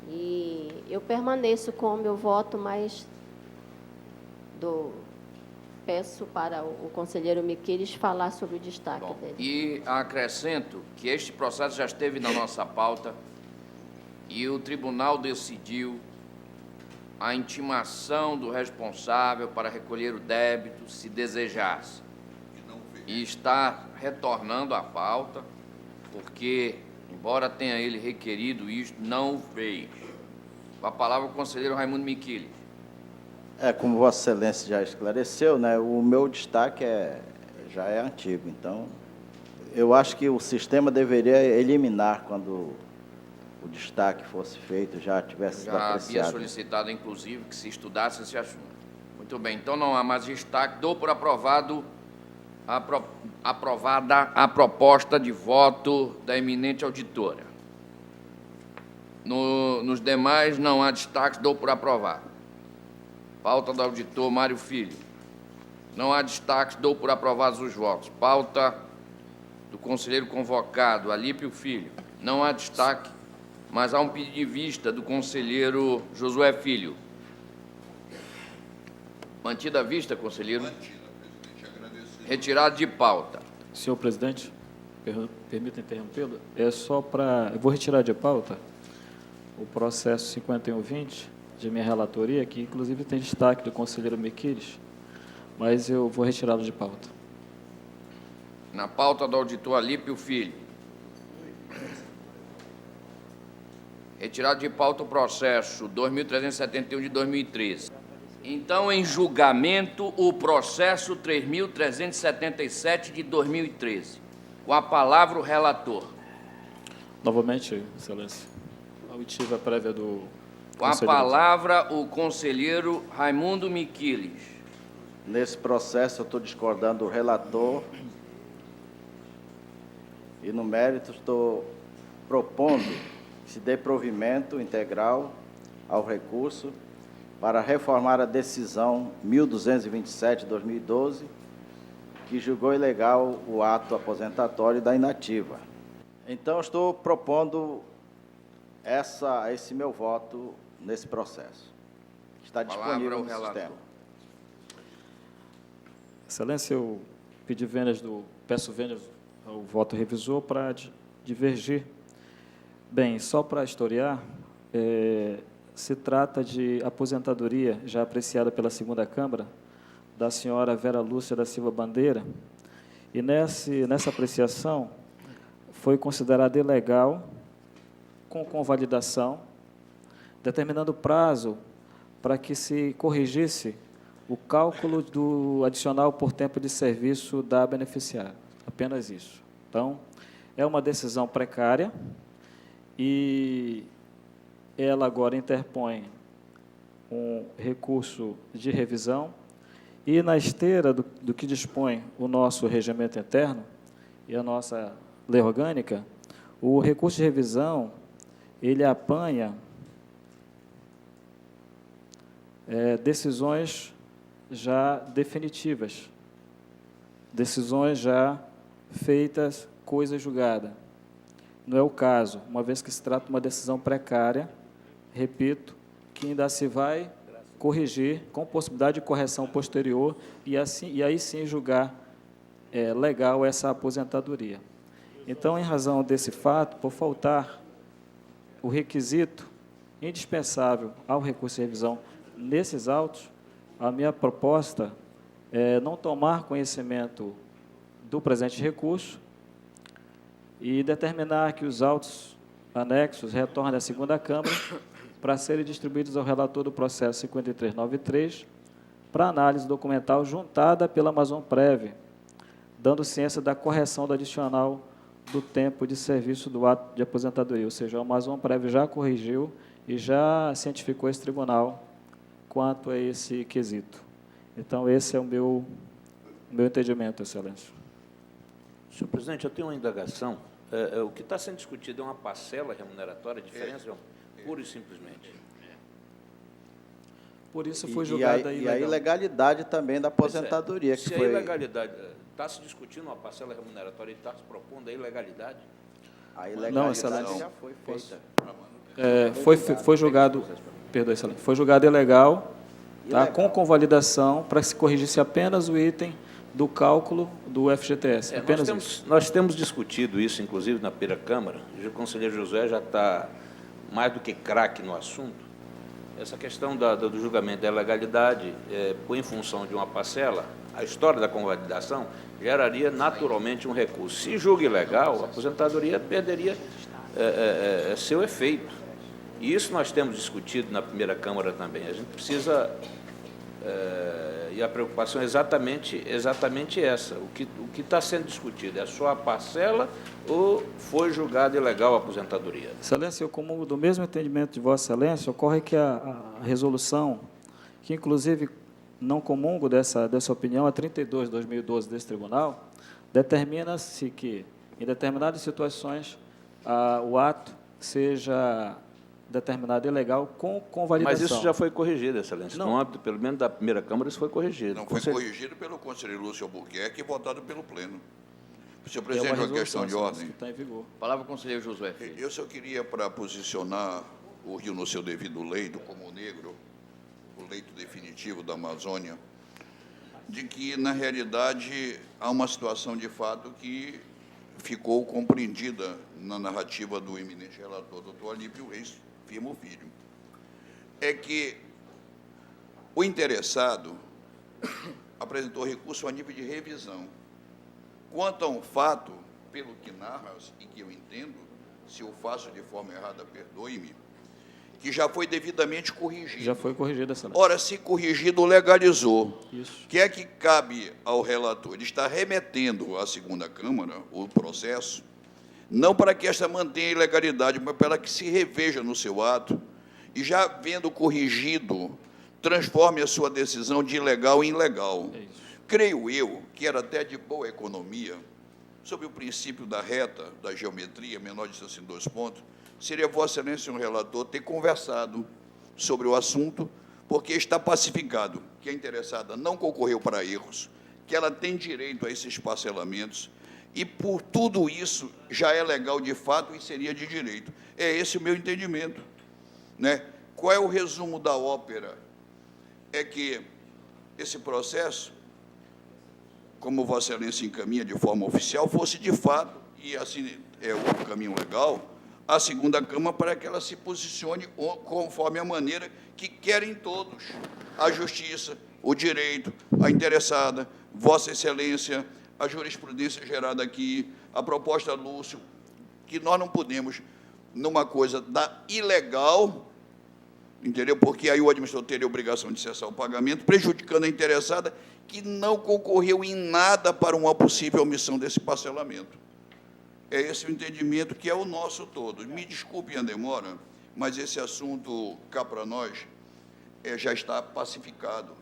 E eu permaneço com o meu voto, mas peço para o conselheiro Miquiles falar sobre o destaque dele. E acrescento que este processo já esteve na nossa pauta e o tribunal decidiu a intimação do responsável para recolher o débito, se desejasse. E está retornando à pauta, porque, embora tenha ele requerido isto, não o fez. Com a palavra, o conselheiro Raimundo Miquiles. Como Vossa Excelência já esclareceu, né, o meu destaque já é antigo. Então, eu acho que o sistema deveria eliminar quando o destaque fosse feito, já tivesse sido apreciado. Já havia solicitado, inclusive, que se estudasse esse assunto. Muito bem, então não há mais destaque. Dou por aprovada a proposta de voto da eminente auditora. Nos demais, não há destaque, dou por aprovado. Pauta do auditor Mário Filho. Não há destaque, dou por aprovados os votos. Pauta do conselheiro convocado, Alípio Filho. Não há destaque, mas há um pedido de vista do conselheiro Josué Filho. Mantida a vista, conselheiro? Mantida, presidente. Agradeço. Retirado de pauta. Senhor presidente, permita interrompê-lo. Eu vou retirar de pauta o processo 5120 de minha relatoria, que inclusive tem destaque do conselheiro Miquiles, mas eu vou retirá-lo de pauta. Na pauta do auditor Alípio Filho. Retirado de pauta o processo 2371 de 2013. Então, em julgamento, o processo 3.377 de 2013. Com a palavra, o relator. Novamente, Excelência, a oitiva prévia do Com a palavra, o conselheiro Raimundo Miquiles. Nesse processo, eu estou discordando do relator e, no mérito, estou propondo que se dê provimento integral ao recurso para reformar a decisão 1227 de 2012, que julgou ilegal o ato aposentatório da inativa. Então, estou propondo esse meu voto nesse processo. Está disponível no sistema. Excelência, eu peço vênias ao voto revisor para divergir. Bem, só para historiar, se trata de aposentadoria já apreciada pela segunda Câmara da senhora Vera Lúcia da Silva Bandeira, e nessa apreciação foi considerada ilegal com convalidação, determinando prazo para que se corrigisse o cálculo do adicional por tempo de serviço da beneficiária. Apenas isso. Então, é uma decisão precária e ela agora interpõe um recurso de revisão e, na esteira do que dispõe o nosso regimento interno e a nossa lei orgânica, o recurso de revisão ele apanha decisões já definitivas, decisões já feitas, coisa julgada. Não é o caso, uma vez que se trata de uma decisão precária, repito, que ainda se vai corrigir com possibilidade de correção posterior e aí sim julgar legal essa aposentadoria. Então, em razão desse fato, por faltar o requisito indispensável ao recurso de revisão nesses autos, a minha proposta é não tomar conhecimento do presente recurso e determinar que os autos anexos retornem à segunda Câmara para serem distribuídos ao relator do processo 5393 para análise documental juntada pela Amazonprev, dando ciência da correção do adicional do tempo de serviço do ato de aposentadoria, ou seja, a Amazonprev já corrigiu e já cientificou esse tribunal quanto a esse quesito. Então, esse é o meu entendimento, Excelência. Senhor presidente, eu tenho uma indagação. O que está sendo discutido é uma parcela remuneratória, a diferença pura e simplesmente. Por isso foi julgada e a ilegalidade também da aposentadoria. Se a ilegalidade... Está se discutindo uma parcela remuneratória e está se propondo a ilegalidade? A ilegalidade já foi feita. Foi julgado, perdoe, Excelência, foi julgado ilegal, tá, com convalidação para que se corrigisse apenas o item do cálculo do FGTS. Nós temos discutido isso, inclusive, na primeira Câmara, e o conselheiro Josué já está mais do que craque no assunto. Essa questão do julgamento da ilegalidade, em função de uma parcela, a história da convalidação geraria naturalmente um recurso. Se julga ilegal, a aposentadoria perderia seu efeito. E isso nós temos discutido na primeira Câmara também. A gente precisa... e a preocupação é exatamente essa. O que está sendo discutido é só a parcela ou foi julgada ilegal a aposentadoria? Excelência, eu comungo do mesmo entendimento de Vossa Excelência. Ocorre que a resolução, que inclusive não comungo dessa opinião, a 32 de 2012 desse tribunal, determina-se que, em determinadas situações, o ato seja determinado ilegal com convalidação. Mas isso já foi corrigido, Excelência. No âmbito, pelo menos, da primeira Câmara, isso foi corrigido. Não foi corrigido pelo conselheiro Lúcio Albuquerque e votado pelo Pleno. Senhor presidente, uma questão de ordem. Está em vigor. Palavra ao conselheiro Josué Filho. Eu só queria, para posicionar o Rio no seu devido leito, como negro, o leito definitivo da Amazônia, de que, na realidade, há uma situação de fato que ficou compreendida na narrativa do eminente relator, doutor Alípio Reis Firmo Filho. É que o interessado apresentou recurso a nível de revisão. Quanto a um fato, pelo que narras e que eu entendo, se eu faço de forma errada, perdoe-me, que já foi devidamente corrigido. Já foi corrigido, Excelência. Ora, se corrigido, legalizou. Isso. Que é que cabe ao relator? Ele está remetendo à segunda Câmara o processo, não para que esta mantenha a ilegalidade, mas para que se reveja no seu ato e, já vendo corrigido, transforme a sua decisão de ilegal em legal. É isso. Creio eu que era até de boa economia, sob o princípio da reta, da geometria, menor distância em 2 pontos, seria Vossa Excelência, um relator, ter conversado sobre o assunto, porque está pacificado que a interessada não concorreu para erros, que ela tem direito a esses parcelamentos, e, por tudo isso, já é legal de fato e seria de direito. É esse o meu entendimento, né? Qual é o resumo da ópera? É que esse processo, como Vossa Excelência encaminha de forma oficial, fosse de fato, e assim é o caminho legal, a segunda Câmara para que ela se posicione conforme a maneira que querem todos, a justiça, o direito, a interessada, Vossa Excelência, a jurisprudência gerada aqui, a proposta Lúcio, que nós não podemos, numa coisa da ilegal, entendeu? Porque aí o administrador teria a obrigação de cessar o pagamento, prejudicando a interessada, que não concorreu em nada para uma possível omissão desse parcelamento. É esse o entendimento que é o nosso todo. Me desculpem a demora, mas esse assunto, cá para nós, já está pacificado.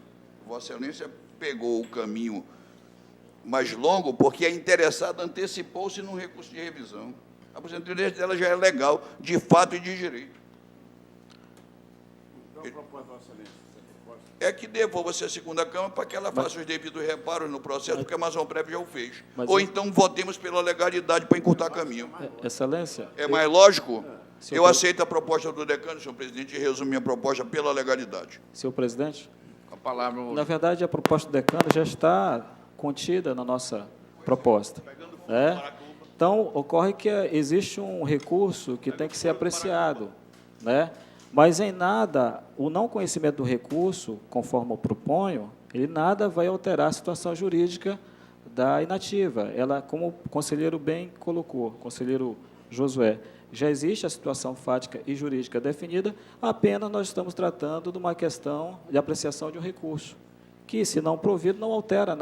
Vossa Excelência pegou o caminho mais longo, porque a interessada antecipou-se num recurso de revisão. A aposentadoria dela já é legal, de fato e de direito. Então, propõe Vossa Excelência. é que devolva-se a segunda Câmara para que ela faça os devidos reparos no processo, porque a Amazonprev já o fez. Ou então votemos pela legalidade para encurtar caminho. Excelência. É mais lógico? Senhor Eu aceito a proposta do decano, senhor presidente, e resumo minha proposta pela legalidade. Senhor presidente, Com a palavra, na verdade, a proposta do decano já está contida na nossa proposta. Então, ocorre que existe um recurso que tem que ser apreciado, né? Mas em nada, o não conhecimento do recurso, conforme eu proponho, ele nada vai alterar a situação jurídica da inativa. Ela, como o conselheiro bem colocou, conselheiro Josué, já existe a situação fática e jurídica definida, apenas nós estamos tratando de uma questão de apreciação de um recurso, que, se não provido, não altera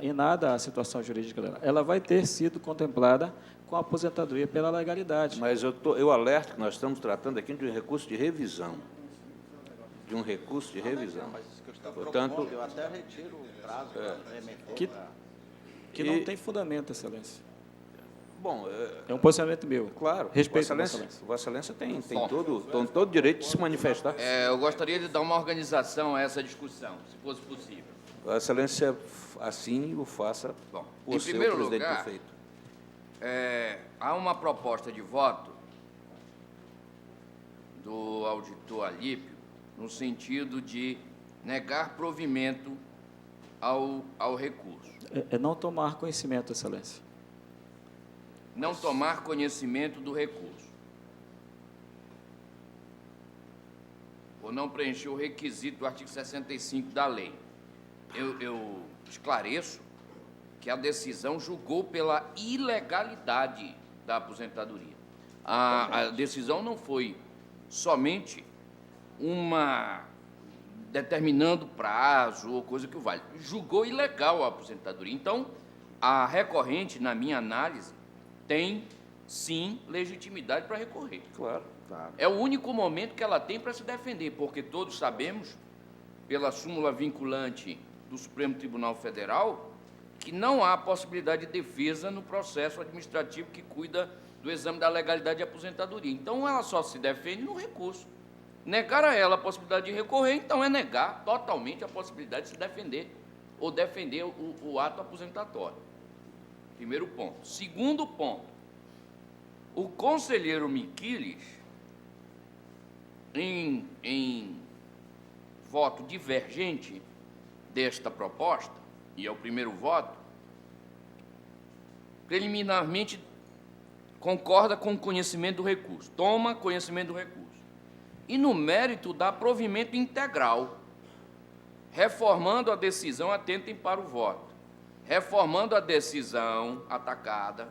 em nada a situação jurídica dela. Ela vai ter sido contemplada com a aposentadoria pela legalidade. Mas eu alerto que nós estamos tratando aqui de um recurso de revisão. De um recurso de revisão. Portanto, Eu até retiro o prazo que não tem fundamento, Excelência. bom, É um posicionamento meu. claro, Respeito, Vossa Excelência tem todo o direito de se manifestar. eu gostaria de dar uma organização a essa discussão, se fosse possível. Vossa Excelência assim o faça Bom, por em ser o primeiro presidente lugar, do feito. Há uma proposta de voto do auditor Alípio no sentido de negar provimento ao recurso. É não tomar conhecimento, Excelência. Não tomar conhecimento do recurso. Ou não preencher o requisito do artigo 65 da lei. Eu esclareço que a decisão julgou pela ilegalidade da aposentadoria. A decisão não foi somente uma determinando prazo ou coisa que vale. Julgou ilegal a aposentadoria. Então, a recorrente, na minha análise, tem, sim, legitimidade para recorrer. Claro. É o único momento que ela tem para se defender, porque todos sabemos, pela súmula vinculante do Supremo Tribunal Federal, que não há possibilidade de defesa no processo administrativo que cuida do exame da legalidade de aposentadoria. Então, ela só se defende no recurso. Negar a ela a possibilidade de recorrer, então, é negar totalmente a possibilidade de se defender ou defender o ato aposentatório. Primeiro ponto. Segundo ponto, o conselheiro Miquiles, em voto divergente desta proposta, e é o primeiro voto, preliminarmente concorda com o conhecimento do recurso, toma conhecimento do recurso. E no mérito dá provimento integral, reformando a decisão, atentem para o voto, reformando a decisão atacada,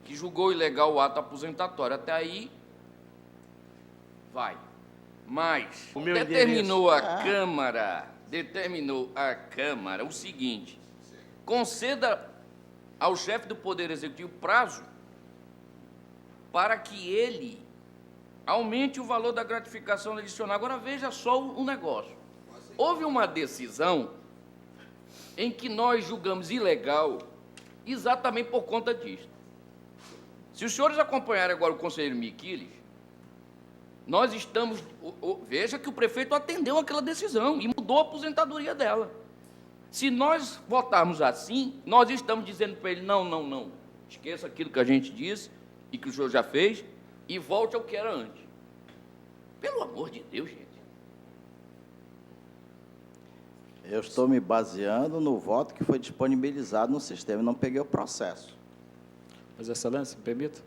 que julgou ilegal o ato aposentatório. Até aí, vai. Mas determinou a Câmara o seguinte: conceda ao chefe do Poder Executivo prazo para que ele aumente o valor da gratificação adicional. Agora, veja só o negócio. Houve uma decisão em que nós julgamos ilegal exatamente por conta disso. Se os senhores acompanharem agora o conselheiro Miquiles, nós estamos... Veja que o prefeito atendeu aquela decisão e mudou a aposentadoria dela. Se nós votarmos assim, nós estamos dizendo para ele, não, esqueça aquilo que a gente disse e que o senhor já fez e volte ao que era antes. Pelo amor de Deus, gente. Eu estou me baseando no voto que foi disponibilizado no sistema, não peguei o processo. Mas, Excelência, me permita?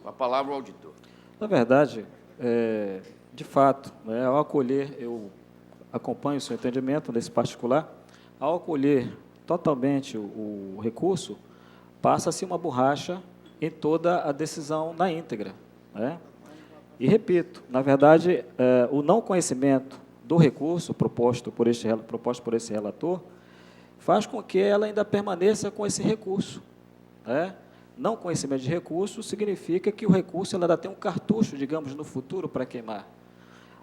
Com a palavra o auditor. Na verdade, de fato, ao acolher, eu acompanho o seu entendimento nesse particular, ao acolher totalmente o recurso, passa-se uma borracha em toda a decisão na íntegra. E, repito, na verdade, o não conhecimento do recurso proposto por esse relator faz com que ela ainda permaneça com esse recurso. Não conhecimento de recurso significa que o recurso ela ainda tem um cartucho, digamos, no futuro para queimar.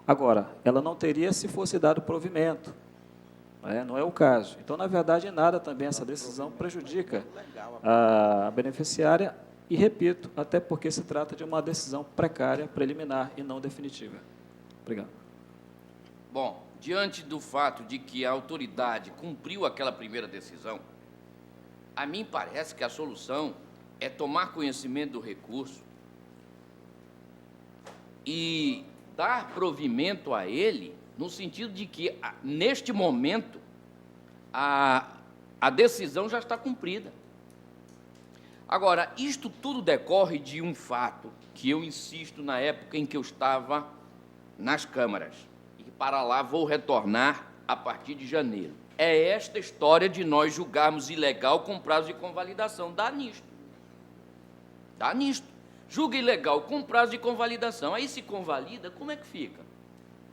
Agora, ela não teria se fosse dado provimento. Não é o caso. Então, na verdade, em nada também essa decisão prejudica a beneficiária e, repito, até porque se trata de uma decisão precária, preliminar e não definitiva. Obrigado. Bom, diante do fato de que a autoridade cumpriu aquela primeira decisão, a mim parece que a solução é tomar conhecimento do recurso e dar provimento a ele, no sentido de que, neste momento, a decisão já está cumprida. Agora, isto tudo decorre de um fato que eu insisto na época em que eu estava nas câmaras, e para lá vou retornar a partir de janeiro. É esta história de nós julgarmos ilegal com prazo de convalidação. Dá nisto. Dá nisto. Julga ilegal com prazo de convalidação. Aí se convalida, como é que fica?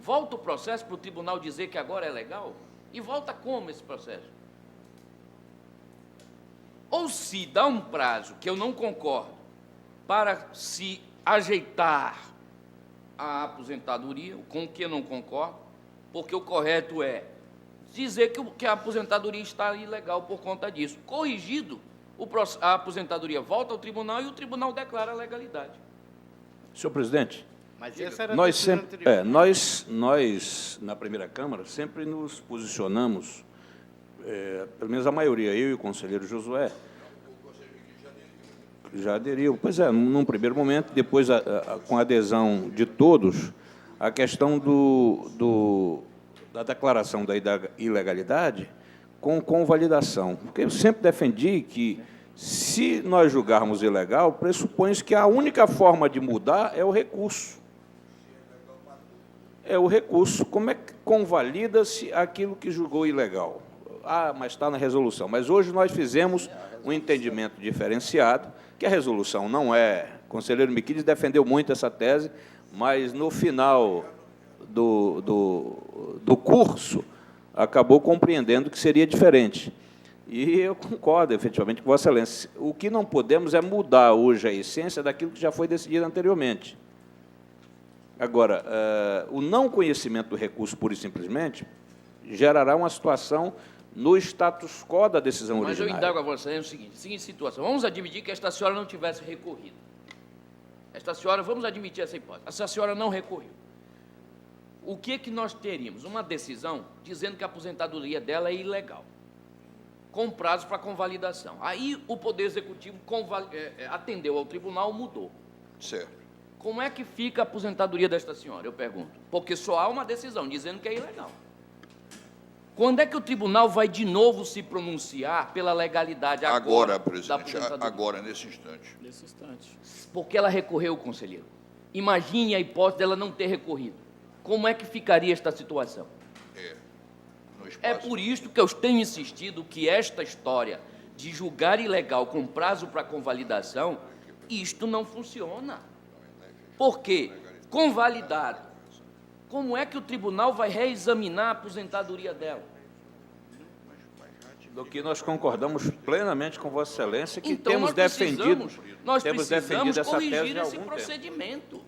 Volta o processo para o tribunal dizer que agora é legal? E volta como esse processo? Ou se dá um prazo, que eu não concordo, para se ajeitar a aposentadoria, com o que eu não concordo, porque o correto é dizer que a aposentadoria está ilegal por conta disso. Corrigido, a aposentadoria volta ao tribunal e o tribunal declara a legalidade. Senhor presidente, Mas essa era a nós decisão sempre, anterior. nós, na primeira Câmara, sempre nos posicionamos, pelo menos a maioria, eu e o conselheiro Josué, já aderiu. Pois é, num primeiro momento, depois, com a adesão de todos, a questão da declaração da ilegalidade com convalidação. Porque eu sempre defendi que, se nós julgarmos ilegal, pressupõe-se que a única forma de mudar é o recurso. É o recurso. Como é que convalida-se aquilo que julgou ilegal? Ah, mas está na resolução. Mas hoje nós fizemos um entendimento diferenciado, que a resolução não é... O conselheiro Miquiles defendeu muito essa tese, mas, no final do curso, acabou compreendendo que seria diferente. E eu concordo, efetivamente, com Vossa Excelência. O que não podemos é mudar hoje a essência daquilo que já foi decidido anteriormente. Agora, o não conhecimento do recurso, pura e simplesmente, gerará uma situação no status quo da decisão originária. Mas eu indago a Vossa Excelência o seguinte situação. Vamos admitir que esta senhora não tivesse recorrido. Esta senhora, vamos admitir essa hipótese. Essa senhora não recorreu. O que é que nós teríamos? Uma decisão dizendo que a aposentadoria dela é ilegal, com prazo para convalidação. Aí o Poder Executivo atendeu ao tribunal, mudou. Certo. Como é que fica a aposentadoria desta senhora, eu pergunto? Porque só há uma decisão dizendo que é ilegal. Quando é que o tribunal vai de novo se pronunciar pela legalidade Agora, da presidente, aposentadoria? agora, nesse instante. Nesse instante. Porque ela recorreu, conselheiro. Imagine a hipótese dela não ter recorrido. Como é que ficaria esta situação? É por isso que eu tenho insistido que esta história de julgar ilegal com prazo para convalidação, isto não funciona. Por quê? Convalidado. Como é que o tribunal vai reexaminar a aposentadoria dela? Do que nós concordamos plenamente com Vossa Excelência, que Então, temos defendido essa corrigir tese há esse algum tempo. procedimento.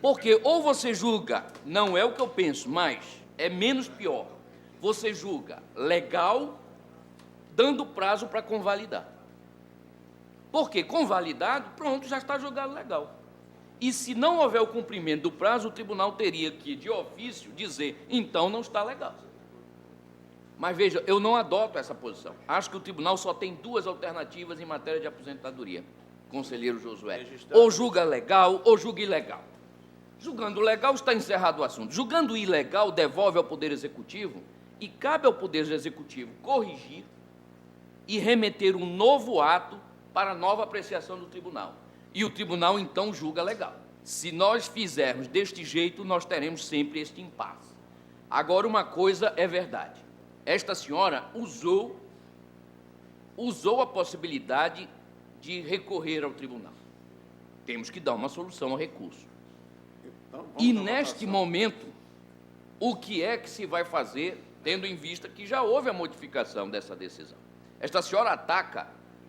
Porque ou você julga, não é o que eu penso, mas é menos pior, você julga legal, dando prazo para convalidar. Porque convalidado, pronto, já está julgado legal. E se não houver o cumprimento do prazo, o tribunal teria que, de ofício, dizer, então não está legal. Mas veja, eu não adoto essa posição. Acho que o tribunal só tem duas alternativas em matéria de aposentadoria, conselheiro Josué. Ou julga legal ou julga ilegal. Julgando legal, está encerrado o assunto. Julgando ilegal, devolve ao Poder Executivo e cabe ao Poder Executivo corrigir e remeter um novo ato para nova apreciação do tribunal. E o tribunal, então, julga legal. Se nós fizermos deste jeito, nós teremos sempre este impasse. Agora, uma coisa é verdade. Esta senhora usou a possibilidade de recorrer ao tribunal. Temos que dar uma solução ao recurso. E, neste momento, o que é que se vai fazer, tendo em vista que já houve a modificação dessa decisão? Esta senhora ataca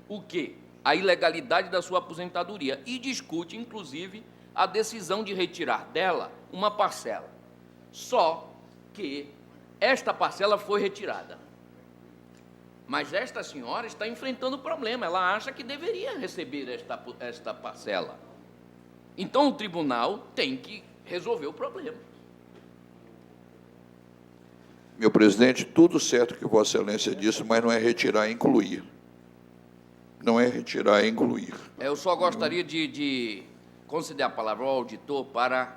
o quê? A ilegalidade da sua aposentadoria e discute, inclusive, a decisão de retirar dela uma parcela. Só que esta parcela foi retirada. Mas esta senhora está enfrentando o problema. Ela acha que deveria receber esta parcela. Então, o tribunal tem que resolver o problema. Meu presidente, tudo certo que Vossa Excelência disse, mas não é retirar, é incluir. Não é retirar, é incluir. Eu só gostaria de conceder a palavra ao auditor para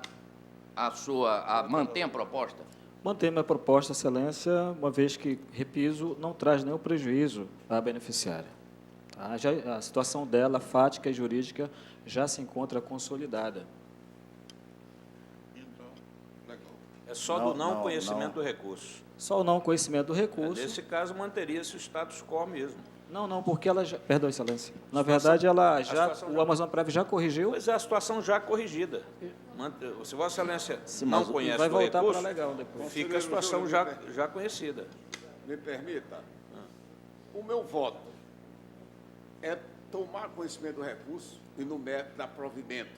manter a proposta. Mantenho minha proposta, Excelência, uma vez que, repiso, não traz nenhum prejuízo à beneficiária. Tá? A situação dela, fática e jurídica, já se encontra consolidada. É só do não conhecimento do recurso. Só o não conhecimento do recurso. Nesse caso, manteria-se o status quo mesmo. Não, porque ela já... Perdão, Excelência. Na verdade, o Amazon Prev já corrigiu. Pois é, a situação já corrigida. Se Vossa Excelência Sim, não mas conhece vai o voltar recurso, para legal depois. fica a situação já conhecida. Me permita? O meu voto é tomar conhecimento do recurso e no mérito da provimento,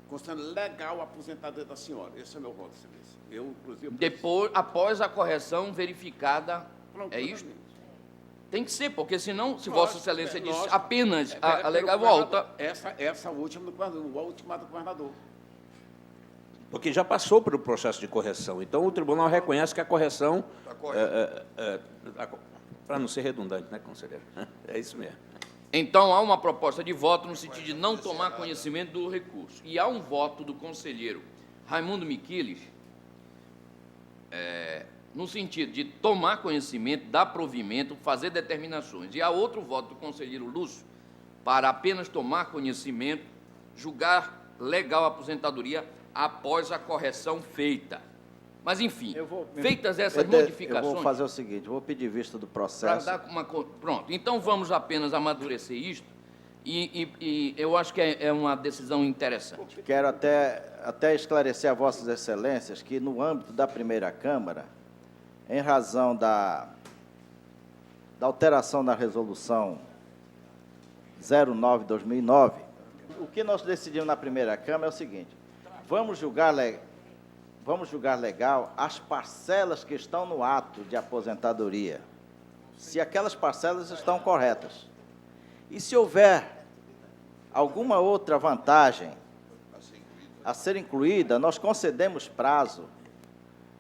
considerando legal a aposentadoria da senhora. Esse é o meu voto, Excelência. Eu, inclusive... Depois, após a correção verificada, Pronto, é isso? exatamente. Tem que ser, porque senão, se Nós- Vossa Excelência disse nós- apenas pelo a legal governador. volta, Essa última do governador, a última do governador. Porque já passou pelo processo de correção. Então, o tribunal reconhece que a correção... para não ser redundante, né, conselheiro? É isso mesmo. então há uma proposta de voto no sentido de não tomar conhecimento do recurso. E há um voto do conselheiro Raimundo Miquiles, no sentido de tomar conhecimento, dar provimento, fazer determinações. E há outro voto do conselheiro Lúcio para apenas tomar conhecimento, julgar legal a aposentadoria após a correção feita. Mas, enfim, feitas essas modificações... Eu vou fazer o seguinte, vou pedir vista do Para processo. dar pronto, então vamos apenas amadurecer isto e eu acho que é uma decisão interessante. Quero até esclarecer a Vossas Excelências que, no âmbito da primeira Câmara, em razão da alteração da resolução 09/2009, o que nós decidimos na primeira Câmara é o seguinte: vamos julgar legal as parcelas que estão no ato de aposentadoria, se aquelas parcelas estão corretas. E se houver alguma outra vantagem a ser incluída, nós concedemos prazo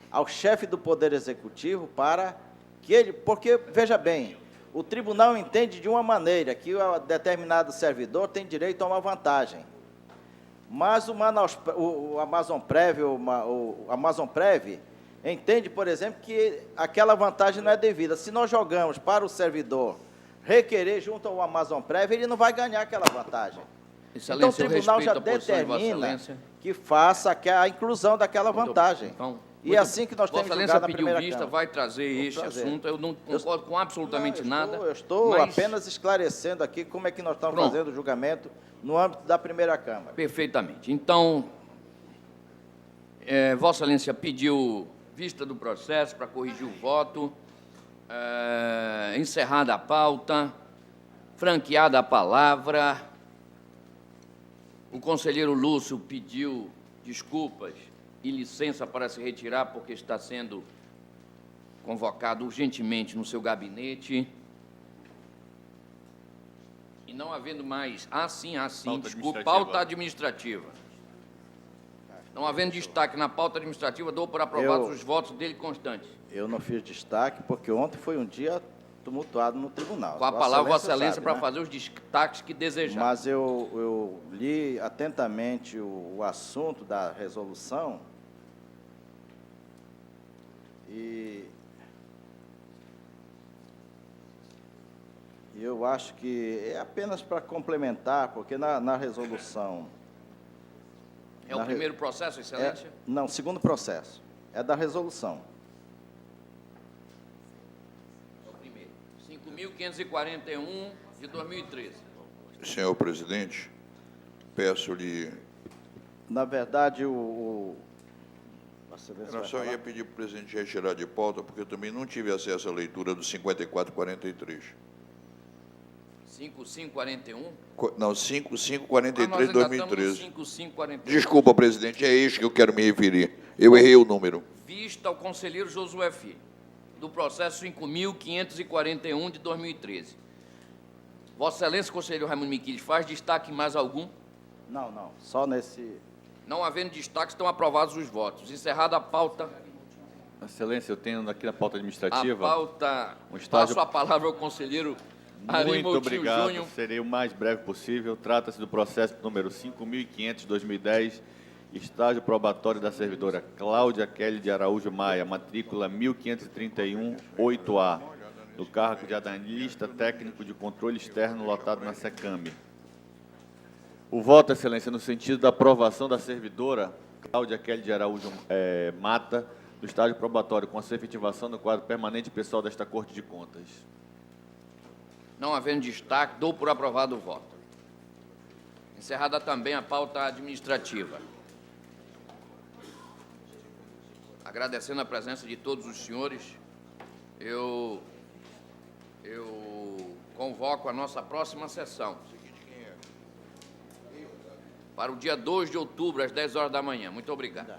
ao chefe do Poder Executivo para que ele... Porque, veja bem, o tribunal entende de uma maneira que o determinado servidor tem direito a uma vantagem. Mas o Amazon Prev entende, por exemplo, que aquela vantagem não é devida. Se nós jogamos para o servidor requerer junto ao Amazon Prev, ele não vai ganhar aquela vantagem. Excelência, Então, o tribunal já eu respeito a posição de Vossa determina Excelência. que faça a inclusão daquela vantagem. Então, E é assim que nós temos Vossa Excelência julgado na pediu primeira vista, Câmara. vai trazer este trazer. assunto, eu não concordo com absolutamente nada. Eu estou mas- apenas esclarecendo aqui como é que nós estamos Pronto. fazendo o julgamento no âmbito da primeira Câmara. Perfeitamente. Então, Vossa Excelência pediu vista do processo para corrigir o voto, encerrada a pauta, franqueada a palavra. O conselheiro Lúcio pediu desculpas e licença para se retirar porque está sendo convocado urgentemente no seu gabinete. E não havendo mais... pauta administrativa. Não havendo destaque na pauta administrativa, dou por aprovados os votos dele constantes. Eu não fiz destaque porque ontem foi um dia tumultuado no tribunal. Com a palavra, Vossa Excelência, sabe, para né? fazer os destaques que desejar. Mas eu li atentamente o assunto da resolução e eu acho que é apenas para complementar, porque na resolução... É o primeiro processo, Excelência? Não, segundo processo. É da resolução. É o primeiro. 5.541 de 2013. Senhor presidente, peço-lhe... Na verdade, Vossa Excelência Eu vai só falar? ia pedir para o presidente retirar de pauta, porque eu também não tive acesso à leitura do 5443. 5.541? Não, 5543 de 2013. 5.541. Desculpa, presidente, é este que eu quero me referir. Eu errei o número. Vista ao conselheiro Josué Filho, do processo 5.541 de 2013. Vossa Excelência, conselheiro Raimundo Miquiles, faz destaque mais algum? Não. Só nesse... Não havendo destaque, estão aprovados os votos. Encerrada a pauta Excelência, eu tenho aqui na pauta administrativa... A pauta... Um estágio... Passo a palavra ao conselheiro Ari Muito Moutinho obrigado, Júnior. serei o mais breve possível. Trata-se do processo número 5.500/2010, estágio probatório da servidora Cláudia Kelly de Araújo Maia, matrícula 1531-8A, do cargo de analista técnico de controle externo lotado na SECAME. O voto, Excelência, no sentido da aprovação da servidora Cláudia Kelly de Araújo Mata, do estágio probatório, com a sua efetivação no quadro permanente pessoal desta Corte de Contas. Não havendo destaque, dou por aprovado o voto. Encerrada também a pauta administrativa. Agradecendo a presença de todos os senhores, eu convoco a nossa próxima sessão para o dia 2 de outubro, às 10 horas da manhã. Muito obrigado.